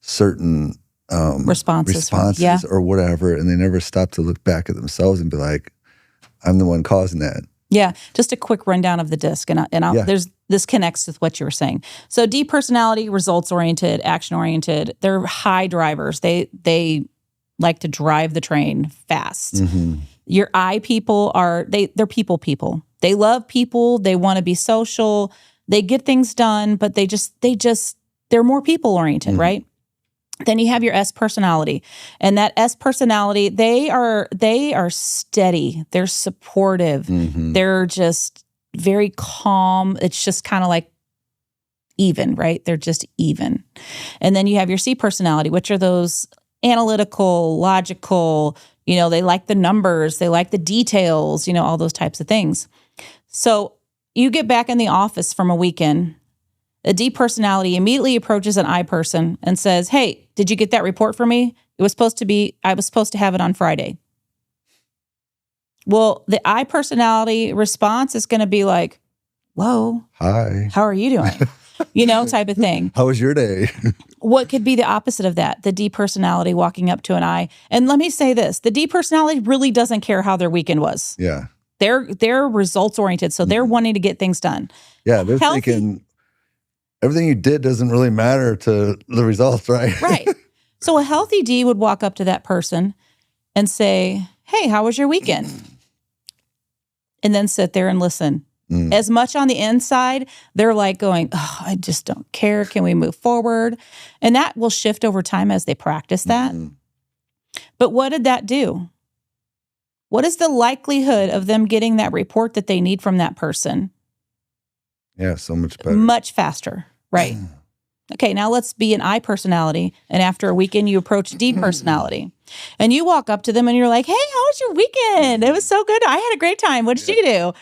[SPEAKER 2] certain responses or whatever, and they never stop to look back at themselves and be like, I'm the one causing that.
[SPEAKER 1] Yeah, just a quick rundown of the DISC, this connects with what you were saying. So D personality, results-oriented, action-oriented, they're high drivers. They like to drive the train fast.
[SPEAKER 2] Mm-hmm.
[SPEAKER 1] Your I people they're people. They love people. They want to be social. They get things done, but they're more people-oriented, right? Then you have your S personality, and that S personality, they are steady. They're supportive. They're just very calm. It's just kind of like even, right? They're just even. And then you have your C personality, which are those analytical, logical, they like the numbers, they like the details, all those types of things. So you get back in the office from a weekend. A D personality immediately approaches an I person and says, hey, did you get that report for me? I was supposed to have it on Friday. Well, the I personality response is going to be like, whoa.
[SPEAKER 2] Hi.
[SPEAKER 1] How are you doing? Type of thing.
[SPEAKER 2] How was your day?
[SPEAKER 1] What could be the opposite of that? The D personality walking up to an I. And let me say this, the D personality really doesn't care how their weekend was.
[SPEAKER 2] Yeah.
[SPEAKER 1] They're results oriented. So they're wanting to get things done.
[SPEAKER 2] Yeah. They're thinking everything you did doesn't really matter to the results, right?
[SPEAKER 1] Right. So a healthy D would walk up to that person and say, hey, how was your weekend? And then sit there and listen. As much on the inside, they're like going, oh, I just don't care. Can we move forward? And that will shift over time as they practice that. But what did that do? What is the likelihood of them getting that report that they need from that person?
[SPEAKER 2] Yeah, so much better.
[SPEAKER 1] Much faster, right? Okay, now let's be an I personality. And after a weekend, you approach D personality. And you walk up to them and you're like, hey, how was your weekend? It was so good. I had a great time. What did you do?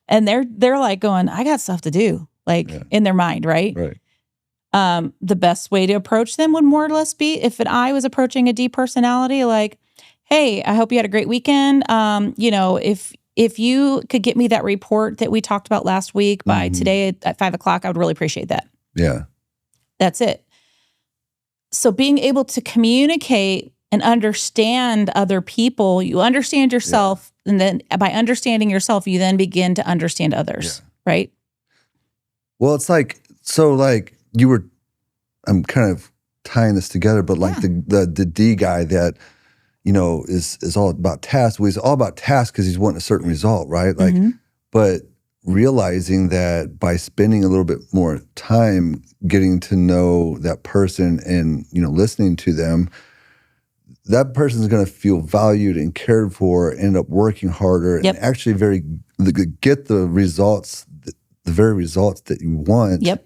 [SPEAKER 1] And they're like going, I got stuff to do, in their mind, right?
[SPEAKER 2] Right.
[SPEAKER 1] The best way to approach them would more or less be if an I was approaching a D personality, like, hey, I hope you had a great weekend. If you could get me that report that we talked about last week by today at 5:00, I would really appreciate that.
[SPEAKER 2] Yeah.
[SPEAKER 1] That's it. So being able to communicate and understand other people, you understand yourself, and then by understanding yourself, you then begin to understand others, right?
[SPEAKER 2] Well, it's like I'm kind of tying this together, but like the D guy that, is all about tasks. Well, he's all about tasks because he's wanting a certain result, right? Like, but realizing that by spending a little bit more time getting to know that person and, listening to them, that person's going to feel valued and cared for, end up working harder, and actually get the results, the very results that you want in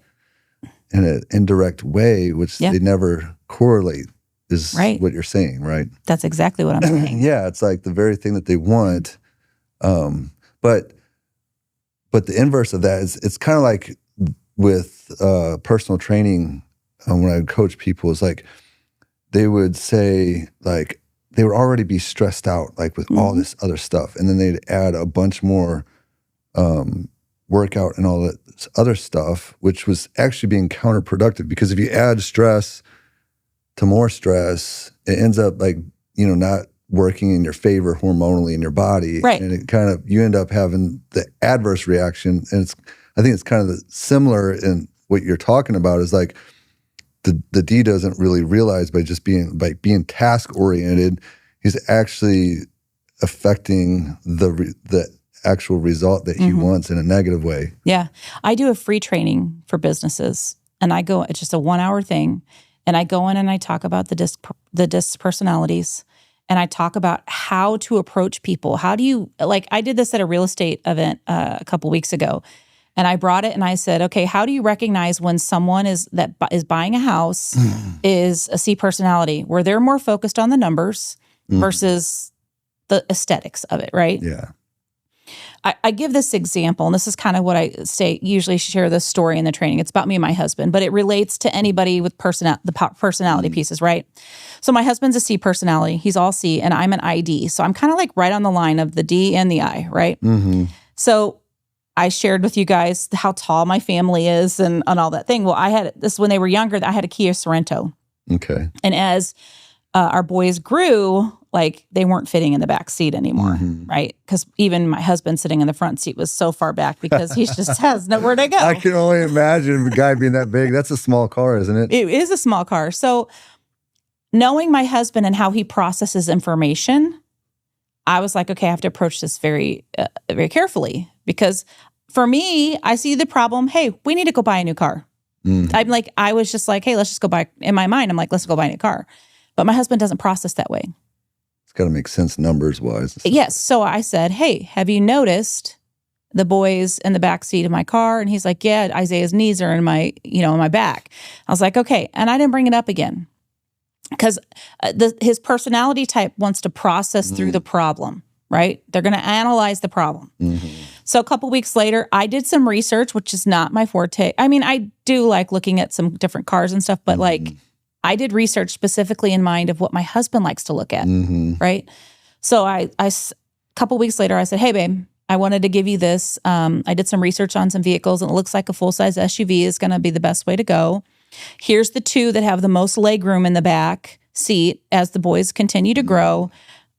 [SPEAKER 2] an indirect way, which they never correlate, is what you're saying, right?
[SPEAKER 1] That's exactly what I'm saying.
[SPEAKER 2] Yeah, it's like the very thing that they want. But the inverse of that is it's kind of like with personal training when I would coach people is like, they would say like, they would already be stressed out, like with all this other stuff. And then they'd add a bunch more workout and all that other stuff, which was actually being counterproductive, because if you add stress to more stress, it ends up like, not working in your favor hormonally in your body.
[SPEAKER 1] Right.
[SPEAKER 2] And it kind of, you end up having the adverse reaction. And I think it's kind of similar in what you're talking about is like, the D doesn't really realize by being task oriented, he's actually affecting the actual result that he wants in a negative way.
[SPEAKER 1] Yeah. I do a free training for businesses, and it's just a 1-hour thing. And I go in and I talk about the disc personalities, and I talk about how to approach people. How do you, like, I did this at a real estate event a couple weeks ago, and I brought it and I said, okay, how do you recognize when someone is buying a house is a C personality, where they're more focused on the numbers versus the aesthetics of it, right?
[SPEAKER 2] Yeah.
[SPEAKER 1] I give this example, and this is kind of what I usually share this story in the training. It's about me and my husband, but it relates to anybody with the personality pieces, right? So my husband's a C personality. He's all C, and I'm an ID. So I'm kind of like right on the line of the D and the I, right? So I shared with you guys how tall my family is and all that thing. Well, I had this when they were younger. I had a Kia Sorento.
[SPEAKER 2] Okay.
[SPEAKER 1] And as our boys grew, like they weren't fitting in the back seat anymore, right? Because even my husband sitting in the front seat was so far back because he just has nowhere to go.
[SPEAKER 2] I can only imagine a guy being that big. That's a small car, isn't it?
[SPEAKER 1] It is a small car. So knowing my husband and how he processes information, I was like, okay, I have to approach this very, very carefully, because for me, I see the problem. Hey, we need to go buy a new car. I was just like, hey, let's just go buy. In my mind, I'm like, let's go buy a new car. But my husband doesn't process that way.
[SPEAKER 2] It's got to make sense numbers wise.
[SPEAKER 1] Yes. So I said, hey, have you noticed the boys in the back seat of my car? And he's like, yeah, Isaiah's knees are in my back. I was like, okay. And I didn't bring it up again because his personality type wants to process through the problem, right? They're going to analyze the problem. So a couple weeks later, I did some research, which is not my forte. I mean, I do like looking at some different cars and stuff, but like, I did research specifically in mind of what my husband likes to look at, right? So a couple weeks later, I said, hey, babe, I wanted to give you this. I did some research on some vehicles, and it looks like a full-size SUV is going to be the best way to go. Here's the two that have the most leg room in the back seat as the boys continue to grow.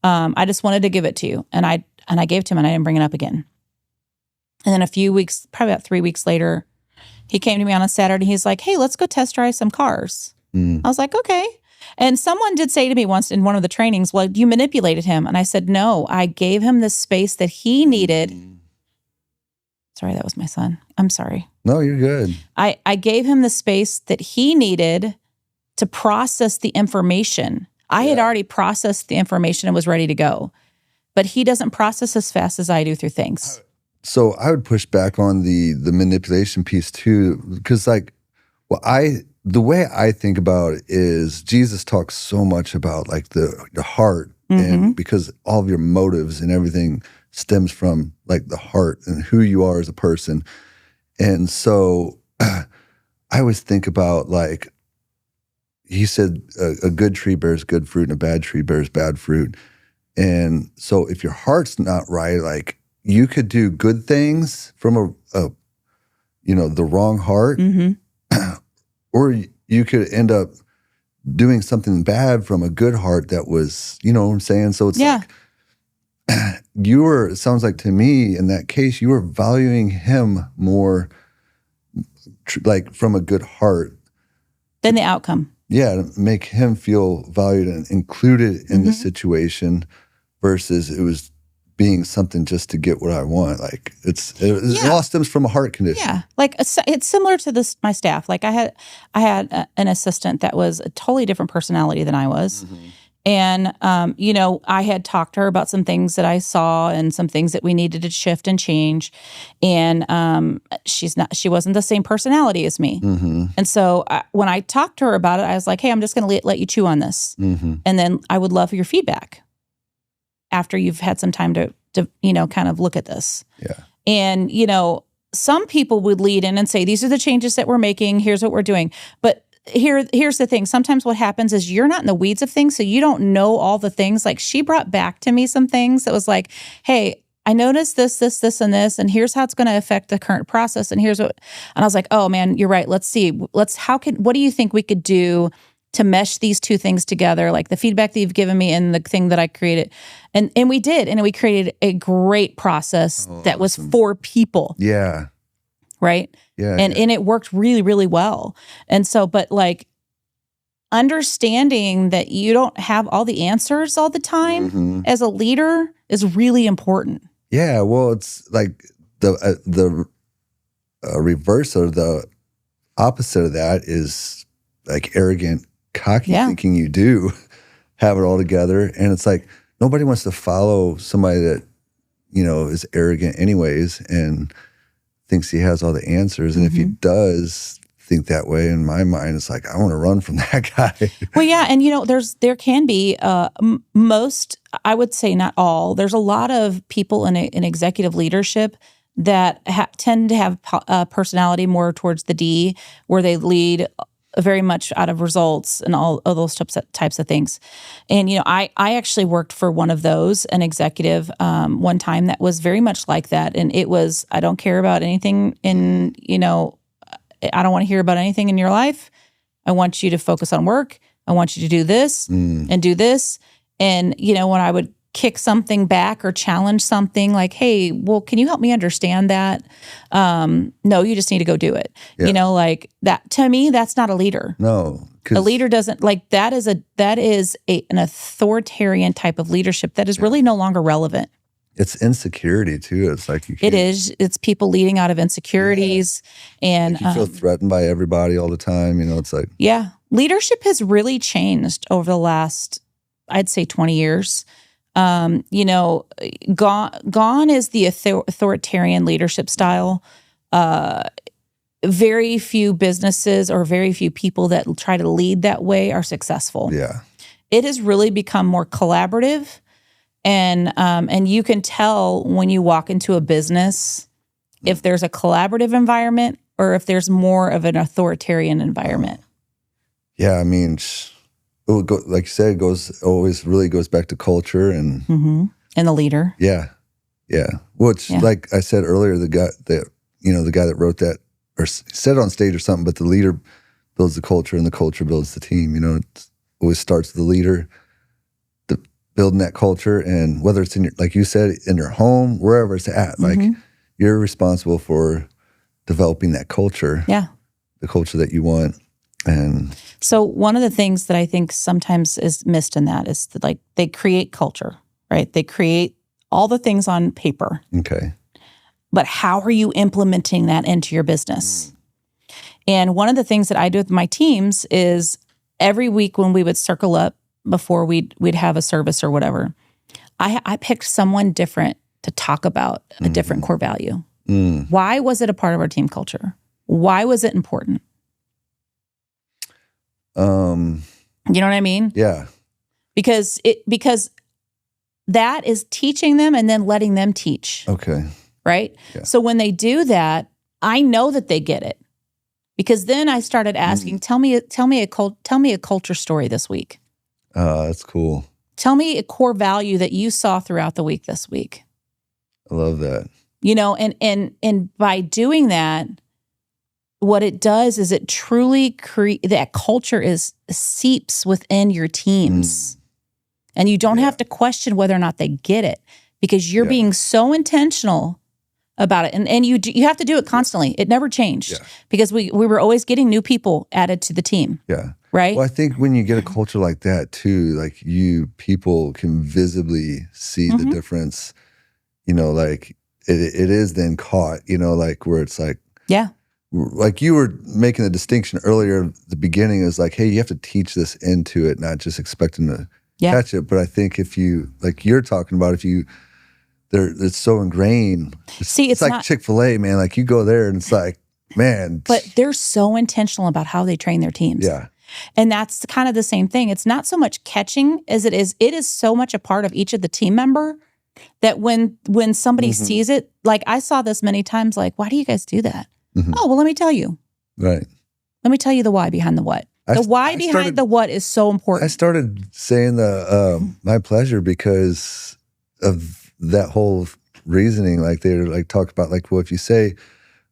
[SPEAKER 1] I just wanted to give it to you. And I gave it to him, and I didn't bring it up again. And then a few weeks, probably about 3 weeks later, he came to me on a Saturday. He's like, hey, let's go test drive some cars. I was like, okay. And someone did say to me once in one of the trainings, well, you manipulated him. And I said, no, I gave him the space that he needed. Sorry, that was my son. I'm sorry.
[SPEAKER 2] No, you're good.
[SPEAKER 1] I gave him the space that he needed to process the information. I had already processed the information and was ready to go. But he doesn't process as fast as I do through things.
[SPEAKER 2] So I would push back on the manipulation piece too, because the way I think about it is Jesus talks so much about like the heart, and because all of your motives and everything stems from like the heart and who you are as a person. And so I always think about like, he said a good tree bears good fruit and a bad tree bears bad fruit. And so if your heart's not right, like you could do good things from the wrong heart, or you could end up doing something bad from a good heart that was, you know what I'm saying? So it's like, it sounds like to me in that case, you were valuing him more like from a good heart.
[SPEAKER 1] Than the outcome.
[SPEAKER 2] Yeah, to make him feel valued and included in the situation versus it was being something just to get what I want. Like it all stems from a heart condition. Yeah,
[SPEAKER 1] like it's similar to my staff. Like I had an assistant that was a totally different personality than I was, and I had talked to her about some things that I saw and some things that we needed to shift and change, and she wasn't the same personality as me, and so when I talked to her about it, I was like, hey, I'm just going to let you chew on this, and then I would love your feedback after you've had some time to kind of look at this.
[SPEAKER 2] Yeah.
[SPEAKER 1] And, some people would lead in and say, these are the changes that we're making. Here's what we're doing. But here's the thing. Sometimes what happens is you're not in the weeds of things, so you don't know all the things. Like she brought back to me some things that was like, hey, I noticed this, and this, and here's how it's going to affect the current process. And here's what, and I was like, oh man, you're right. Let's see. What do you think we could do to mesh these two things together? Like the feedback that you've given me and the thing that I created. And we did. And we created a great process that was for people.
[SPEAKER 2] Yeah.
[SPEAKER 1] Right.
[SPEAKER 2] Yeah.
[SPEAKER 1] And it worked really, really well. And so, but like understanding that you don't have all the answers all the time as a leader is really important.
[SPEAKER 2] Yeah. Well, it's like the reverse or the opposite of that is like arrogant, cocky thinking you do have it all together. And it's like, nobody wants to follow somebody that, is arrogant anyways and thinks he has all the answers. And if he does think that way, in my mind, it's like, I want to run from that guy.
[SPEAKER 1] Well, yeah. And, there can be most, I would say not all, there's a lot of people in executive leadership that tend to have a personality more towards the D, where they lead very much out of results and all of those types of things. And, I actually worked for one of those, an executive one time that was very much like that. And it was, I don't care about anything I don't want to hear about anything in your life. I want you to focus on work. I want you to do this and do this. And, when I would kick something back or challenge something like, hey, well, can you help me understand that? No, you just need to go do it.
[SPEAKER 2] Yeah.
[SPEAKER 1] Like that, to me, that's not a leader.
[SPEAKER 2] No.
[SPEAKER 1] A leader doesn't like that is an authoritarian type of leadership that is really no longer relevant.
[SPEAKER 2] It's insecurity too. It's like
[SPEAKER 1] it's people leading out of insecurities and
[SPEAKER 2] like you feel threatened by everybody all the time. It's like,
[SPEAKER 1] leadership has really changed over the last, I'd say 20 years. Gone is the authoritarian leadership style. Very few businesses or very few people that try to lead that way are successful.
[SPEAKER 2] Yeah.
[SPEAKER 1] It has really become more collaborative, and you can tell when you walk into a business if there's a collaborative environment or if there's more of an authoritarian environment.
[SPEAKER 2] Yeah, I mean, like you said, it always really goes back to culture and
[SPEAKER 1] the leader.
[SPEAKER 2] Yeah. Which, like I said earlier, the guy that wrote that or said it on stage or something, but the leader builds the culture and the culture builds the team. It always starts with the leader, building that culture, and whether it's like you said, in your home, wherever it's at, like you're responsible for developing that culture.
[SPEAKER 1] Yeah.
[SPEAKER 2] The culture that you want. And
[SPEAKER 1] so one of the things that I think sometimes is missed in that is that, like, they create culture, right? They create all the things on paper.
[SPEAKER 2] Okay.
[SPEAKER 1] But how are you implementing that into your business? And one of the things that I do with my teams is every week when we would circle up before we'd have a service or whatever, I picked someone different to talk about a different core value. Why was it a part of our team culture? Why was it important? You know what I mean?
[SPEAKER 2] Yeah.
[SPEAKER 1] Because that is teaching them and then letting them teach.
[SPEAKER 2] Okay.
[SPEAKER 1] Right? Yeah. So when they do that, I know that they get it. Because then I started asking, tell me a culture story this week.
[SPEAKER 2] That's cool.
[SPEAKER 1] Tell me a core value that you saw throughout the week this week.
[SPEAKER 2] I love that.
[SPEAKER 1] And by doing that, what it does is it truly that culture seeps within your teams. And you don't have to question whether or not they get it, because you're being so intentional about it. And you have to do it constantly. It never changed because we were always getting new people added to the team.
[SPEAKER 2] Yeah.
[SPEAKER 1] Right.
[SPEAKER 2] Well, I think when you get a culture like that too, like people can visibly see the difference, like it is then caught, like where it's like, like you were making the distinction earlier at the beginning is like, hey, you have to teach this into it, not just expect them to catch it. But I think if you, like you're talking about, it's so ingrained. It's like not, Chick-fil-A, man. Like you go there and it's like, man.
[SPEAKER 1] But they're so intentional about how they train their teams.
[SPEAKER 2] Yeah.
[SPEAKER 1] And that's kind of the same thing. It's not so much catching as it is so much a part of each of the team member that when somebody sees it, like I saw this many times, like, why do you guys do that? Oh, well, let me tell you.
[SPEAKER 2] Right.
[SPEAKER 1] Let me tell you the why behind the what. The why behind the what is so important.
[SPEAKER 2] I started saying my pleasure because of that whole reasoning. Like they're like talk about like, well, if you say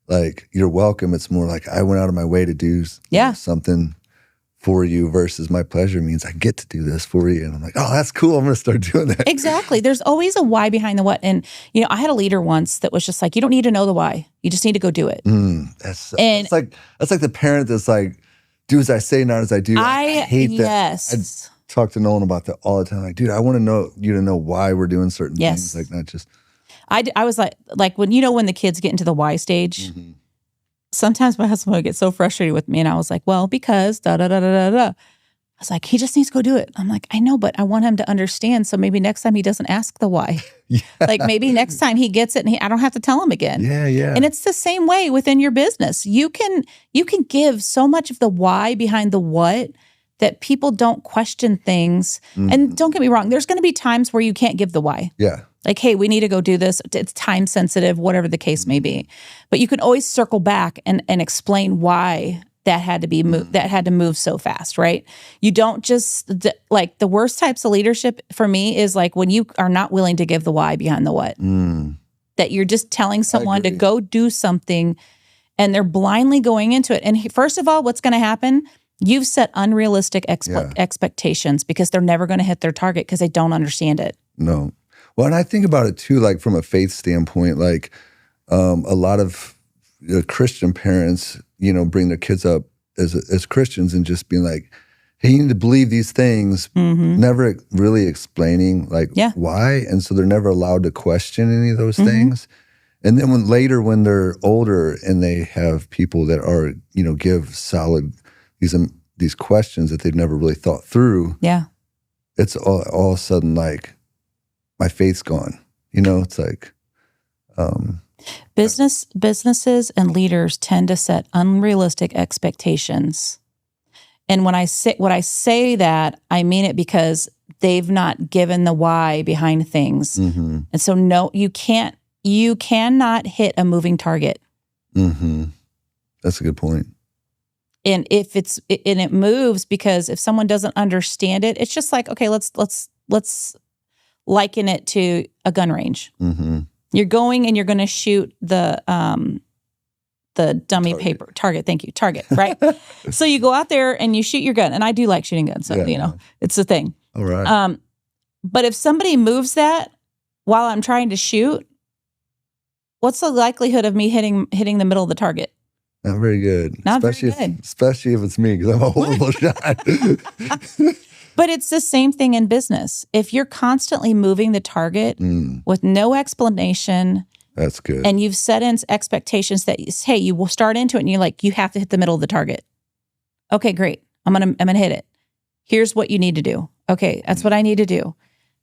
[SPEAKER 2] like you're welcome, it's more like I went out of my way to do something for you versus my pleasure means I get to do this for you. And I'm like, oh, that's cool. I'm going to start doing that.
[SPEAKER 1] Exactly. There's always a why behind the what. And, you know, I had a leader once that was just like, you don't need to know the why. You just need to go do it.
[SPEAKER 2] That's like the parent that's like, do as I say, not as I do. I hate that.
[SPEAKER 1] Yes.
[SPEAKER 2] I talk to Nolan about that all the time. Like, dude, I want to know you to know why we're doing certain things. Like not just.
[SPEAKER 1] I was like when the kids get into the why stage, sometimes my husband would get so frustrated with me and I was like, well, because da da da da da da. I was like, he just needs to go do it. I'm like, I know, but I want him to understand. So maybe next time he doesn't ask the why. Like maybe next time he gets it and I don't have to tell him again.
[SPEAKER 2] Yeah.
[SPEAKER 1] And it's the same way within your business. You can give so much of the why behind the what that people don't question things. And don't get me wrong, there's going to be times where you can't give the why.
[SPEAKER 2] Yeah.
[SPEAKER 1] Like, hey, we need to go do this. It's time sensitive, whatever the case may be. But you can always circle back and explain why that had to be that had to move so fast, right? You don't just like the worst types of leadership for me is like when you are not willing to give the why behind the what. That you're just telling someone to go do something and they're blindly going into it. And first of all, what's going to happen? You've set unrealistic expectations because they're never going to hit their target because they don't understand it.
[SPEAKER 2] No. Well, and I think about it too, like from a faith standpoint, like a lot of Christian parents, you know, bring their kids up as Christians and just being like, hey, you need to believe these things, never really explaining like why. And so they're never allowed to question any of those things. And then when they're older and they have people that are, you know, give solid these questions that they've never really thought through. Yeah. It's all of a sudden like, my faith's gone. You know, it's like
[SPEAKER 1] businesses and leaders tend to set unrealistic expectations. And when I say that, I mean it because they've not given the why behind things. And so no, you cannot hit a moving target.
[SPEAKER 2] That's a good point.
[SPEAKER 1] And if it moves because if someone doesn't understand it, it's just like, okay, let's liken it to a gun range. You're going and you're going to shoot the dummy paper target. Thank you, target. Right. So you go out there and you shoot your gun, and I do like shooting guns. So you know, it's the thing.
[SPEAKER 2] All right.
[SPEAKER 1] But if somebody moves that while I'm trying to shoot, what's the likelihood of me hitting the middle of the target?
[SPEAKER 2] Not very good.
[SPEAKER 1] Very good.
[SPEAKER 2] Especially if it's me, because I'm a horrible shot.
[SPEAKER 1] But it's the same thing in business. If you're constantly moving the target with no explanation,
[SPEAKER 2] that's good.
[SPEAKER 1] And you've set in expectations that, hey, you will start into it and you're like, you have to hit the middle of the target. Okay, great. I'm gonna hit it. Here's what you need to do. Okay, that's what I need to do.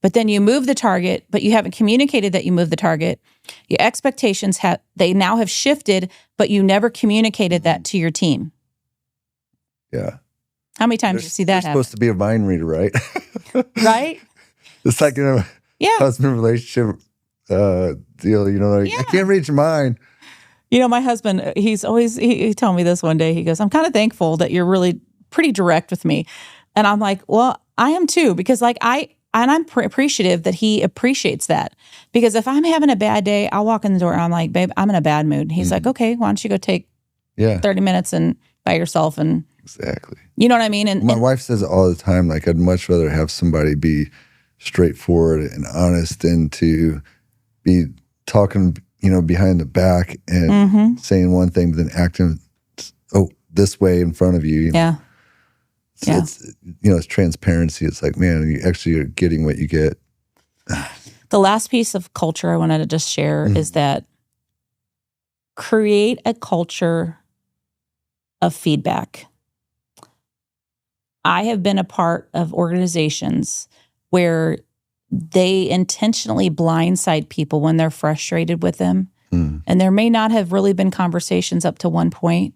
[SPEAKER 1] But then you move the target, but you haven't communicated that you moved the target. Your expectations have shifted, but you never communicated that to your team.
[SPEAKER 2] Yeah.
[SPEAKER 1] How many times do you see that happen?
[SPEAKER 2] You're supposed to be a mind reader, right?
[SPEAKER 1] Right?
[SPEAKER 2] It's like in a husband relationship deal, you know, like, I can't read your mind.
[SPEAKER 1] You know, my husband, he told me this one day. He goes, I'm kind of thankful that you're really pretty direct with me. And I'm like, well, I am too, because like I'm appreciative that he appreciates that. Because if I'm having a bad day, I'll walk in the door and I'm like, babe, I'm in a bad mood. He's like, okay, why don't you go take 30 minutes and by yourself and
[SPEAKER 2] exactly.
[SPEAKER 1] You know what I mean? And
[SPEAKER 2] my wife says it all the time, like I'd much rather have somebody be straightforward and honest than to be talking, you know, behind the back and saying one thing, but then acting this way in front of you. You know? It's, you know, it's transparency. It's like, man, you actually are getting what you get.
[SPEAKER 1] The last piece of culture I wanted to just share is that create a culture of feedback. I have been a part of organizations where they intentionally blindside people when they're frustrated with them. And there may not have really been conversations up to one point,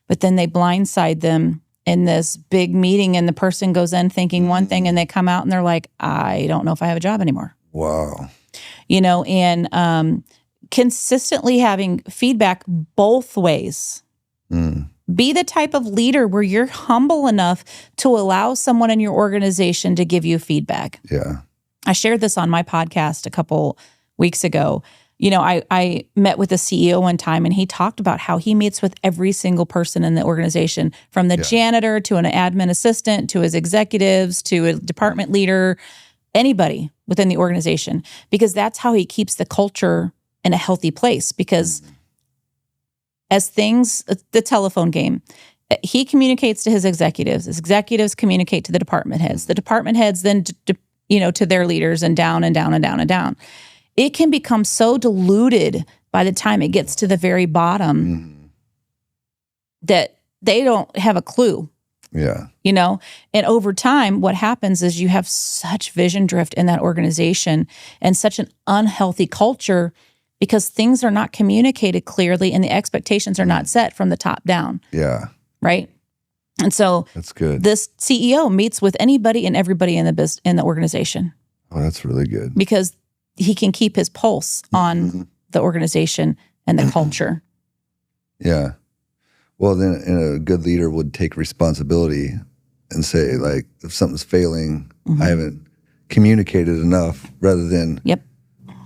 [SPEAKER 1] but then they blindside them in this big meeting and the person goes in thinking one thing and they come out and they're like, I don't know if I have a job anymore.
[SPEAKER 2] Wow.
[SPEAKER 1] You know, and consistently having feedback both ways. Be the type of leader where you're humble enough to allow someone in your organization to give you feedback.
[SPEAKER 2] Yeah.
[SPEAKER 1] I shared this on my podcast a couple weeks ago. You know, I met with a CEO one time, and he talked about how he meets with every single person in the organization, from the janitor to an admin assistant to his executives to a department leader, anybody within the organization, because that's how he keeps the culture in a healthy place. Because as things, the telephone game, he communicates to his executives communicate to the department heads then to their leaders, and down and down and down and down. It can become so diluted by the time it gets to the very bottom that they don't have a clue.
[SPEAKER 2] Yeah.
[SPEAKER 1] And over time, what happens is you have such vision drift in that organization and such an unhealthy culture, because things are not communicated clearly and the expectations are not set from the top down.
[SPEAKER 2] Yeah.
[SPEAKER 1] Right. And so
[SPEAKER 2] that's good.
[SPEAKER 1] This CEO meets with anybody and everybody in the organization.
[SPEAKER 2] Oh, that's really good.
[SPEAKER 1] Because he can keep his pulse on the organization and the culture.
[SPEAKER 2] Yeah. Well, then a good leader would take responsibility and say, like, if something's failing, I haven't communicated enough, rather than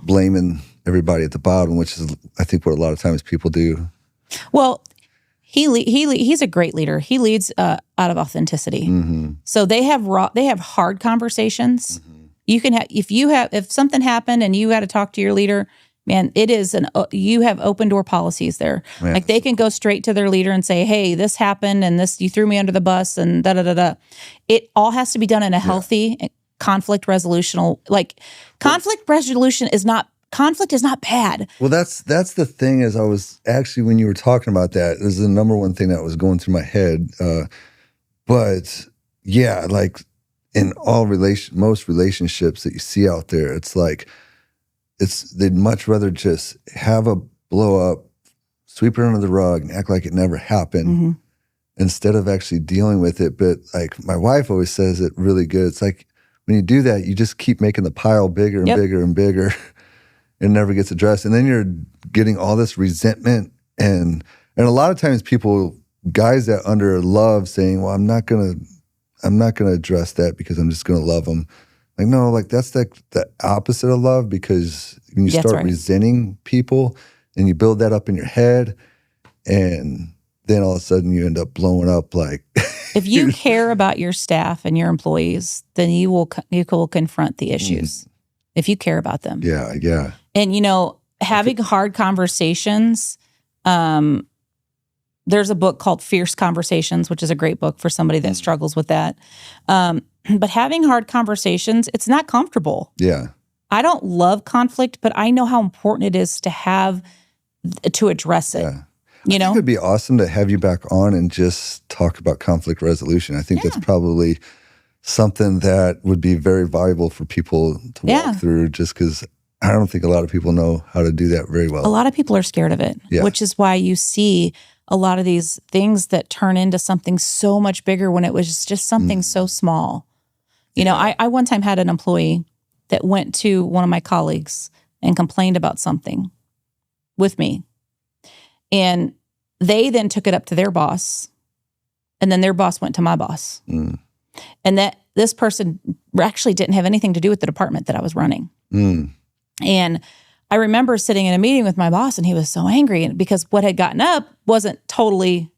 [SPEAKER 2] blaming everybody at the bottom, which is, I think, what a lot of times people do. Well,
[SPEAKER 1] he's a great leader. He leads out of authenticity. So they have hard conversations. You can have if something happened and you had to talk to your leader, man, you have open door policies there. Man. Like, they can go straight to their leader and say, "Hey, this happened, and this, you threw me under the bus," and da da da da. It all has to be done in a healthy conflict resolution. Like, conflict is not bad.
[SPEAKER 2] Well, that's the thing. Is I was actually, when you were talking about that, this is the number one thing that was going through my head. But yeah, like, in most relationships that you see out there, it's like, they'd much rather just have a blow up, sweep it under the rug, and act like it never happened, instead of actually dealing with it. But like, my wife always says it really good. It's like, when you do that, you just keep making the pile bigger and bigger and bigger. It never gets addressed. And then you're getting all this resentment. And a lot of times guys that under love, saying, well, I'm not going to address that because I'm just going to love them. Like, no, like, that's the opposite of love, because when you start resenting people and you build that up in your head, and then all of a sudden you end up blowing up. Like,
[SPEAKER 1] if you care about your staff and your employees, then you will confront the issues. If you care about them.
[SPEAKER 2] Yeah, yeah.
[SPEAKER 1] And, having hard conversations, there's a book called Fierce Conversations, which is a great book for somebody that struggles with that. But having hard conversations, it's not comfortable.
[SPEAKER 2] Yeah.
[SPEAKER 1] I don't love conflict, but I know how important it is to address it.
[SPEAKER 2] Yeah. I think it'd be awesome to have you back on and just talk about conflict resolution. I think that's probably something that would be very valuable for people to walk through, just because I don't think a lot of people know how to do that very well.
[SPEAKER 1] A lot of people are scared of it, which is why you see a lot of these things that turn into something so much bigger when it was just something so small. I one time had an employee that went to one of my colleagues and complained about something with me. And they then took it up to their boss, and then their boss went to my boss. And that this person actually didn't have anything to do with the department that I was running. And I remember sitting in a meeting with my boss, and he was so angry because what had gotten up wasn't totally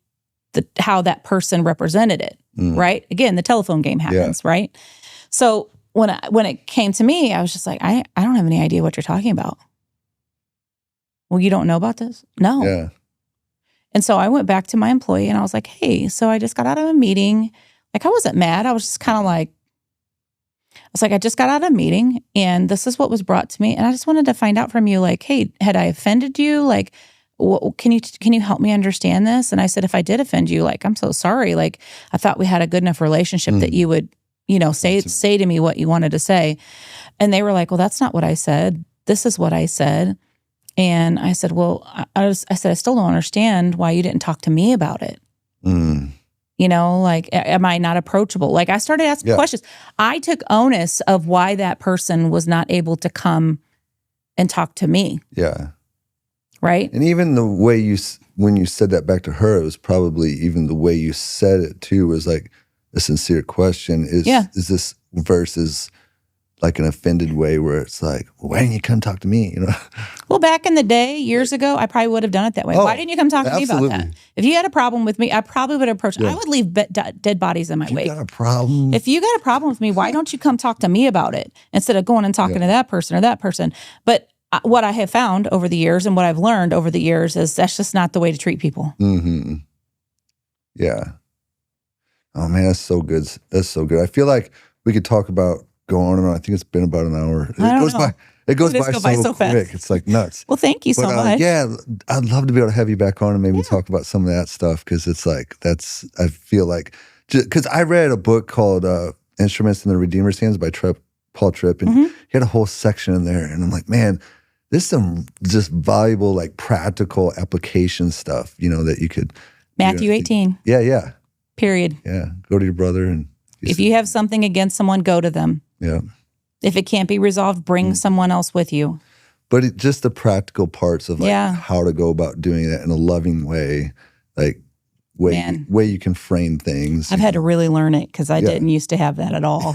[SPEAKER 1] how that person represented it, right? Again, the telephone game happens, right? So when it came to me, I was just like, I don't have any idea what you're talking about. Well, you don't know about this? No.
[SPEAKER 2] Yeah.
[SPEAKER 1] And so I went back to my employee and I was like, hey, so I just got out of a meeting. Like, I wasn't mad. I was just kind of like, I just got out of a meeting and this is what was brought to me. And I just wanted to find out from you, like, hey, had I offended you? Like, can you help me understand this? And I said, if I did offend you, like, I'm so sorry. Like, I thought we had a good enough relationship that you would, say to me what you wanted to say. And they were like, well, that's not what I said. This is what I said. And I said, well, I still don't understand why you didn't talk to me about it. Like, am I not approachable? Like, I started asking questions. I took onus of why that person was not able to come and talk to me.
[SPEAKER 2] Yeah.
[SPEAKER 1] right?
[SPEAKER 2] And even the way when you said that back to her, it was probably even the way you said it too was like a sincere question. Is this versus like an offended way where it's like, well, why didn't you come talk to me? You know?
[SPEAKER 1] Well, back in the day, years ago, I probably would have done it that way. Why didn't you come talk to me about that? If you had a problem with me, I probably would have approached. I would leave dead bodies in my wake.
[SPEAKER 2] You got a problem?
[SPEAKER 1] If you got a problem with me, why don't you come talk to me about it instead of going and talking to that person or that person? But what I have found over the years and what I've learned over the years is that's just not the way to treat people.
[SPEAKER 2] Mm-hmm. Yeah. Oh man, that's so good. That's so good. I feel like we could talk about go on and on. I think it's been about an hour. It goes by so quick. Fast. It's like nuts.
[SPEAKER 1] Well, thank you so much.
[SPEAKER 2] Yeah, I'd love to be able to have you back on and maybe talk about some of that stuff because it's like I feel like because I read a book called Instruments in the Redeemer's Hands by Paul Tripp, and he had a whole section in there, and I'm like, man, there's some just valuable like practical application stuff, that you could.
[SPEAKER 1] Matthew 18.
[SPEAKER 2] Yeah.
[SPEAKER 1] Period.
[SPEAKER 2] Yeah, go to your brother and.
[SPEAKER 1] If you have something against someone, go to them.
[SPEAKER 2] Yeah.
[SPEAKER 1] If it can't be resolved, bring someone else with you.
[SPEAKER 2] But just the practical parts of how to go about doing that in a loving way, like way you can frame things.
[SPEAKER 1] I've had to really learn it because I didn't used to have that at all.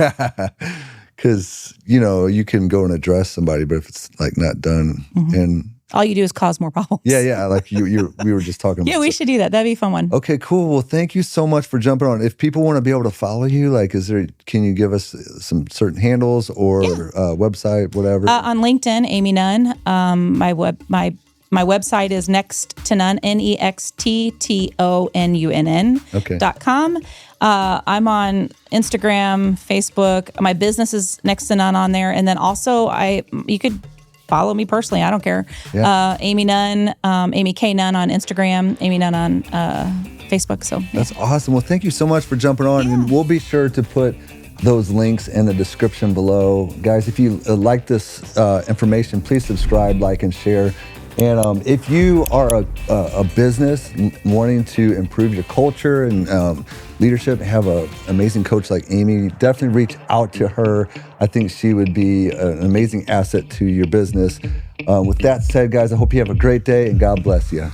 [SPEAKER 2] Because, you can go and address somebody, but if it's like not done and
[SPEAKER 1] all you do is cause more problems.
[SPEAKER 2] Yeah. Like we were just talking about.
[SPEAKER 1] Yeah, we should do that. That'd be a fun one.
[SPEAKER 2] Okay, cool. Well, thank you so much for jumping on. If people want to be able to follow you, like, can you give us some certain handles or website, whatever?
[SPEAKER 1] On LinkedIn, Amy Nunn. My website is Next to Nunn, NEXTTONUNN.com. I'm on Instagram, Facebook. My business is Next to Nunn on there, and then also you could follow me personally. I don't care. Yeah. Amy Nunn, Amy K. Nunn on Instagram, Amy Nunn on Facebook. So
[SPEAKER 2] That's awesome. Well, thank you so much for jumping on. And we'll be sure to put those links in the description below. Guys, if you like this information, please subscribe, like, and share. And if you are a business wanting to improve your culture and leadership, have an amazing coach like Amy, definitely reach out to her. I think she would be an amazing asset to your business. With that said, guys, I hope you have a great day and God bless you.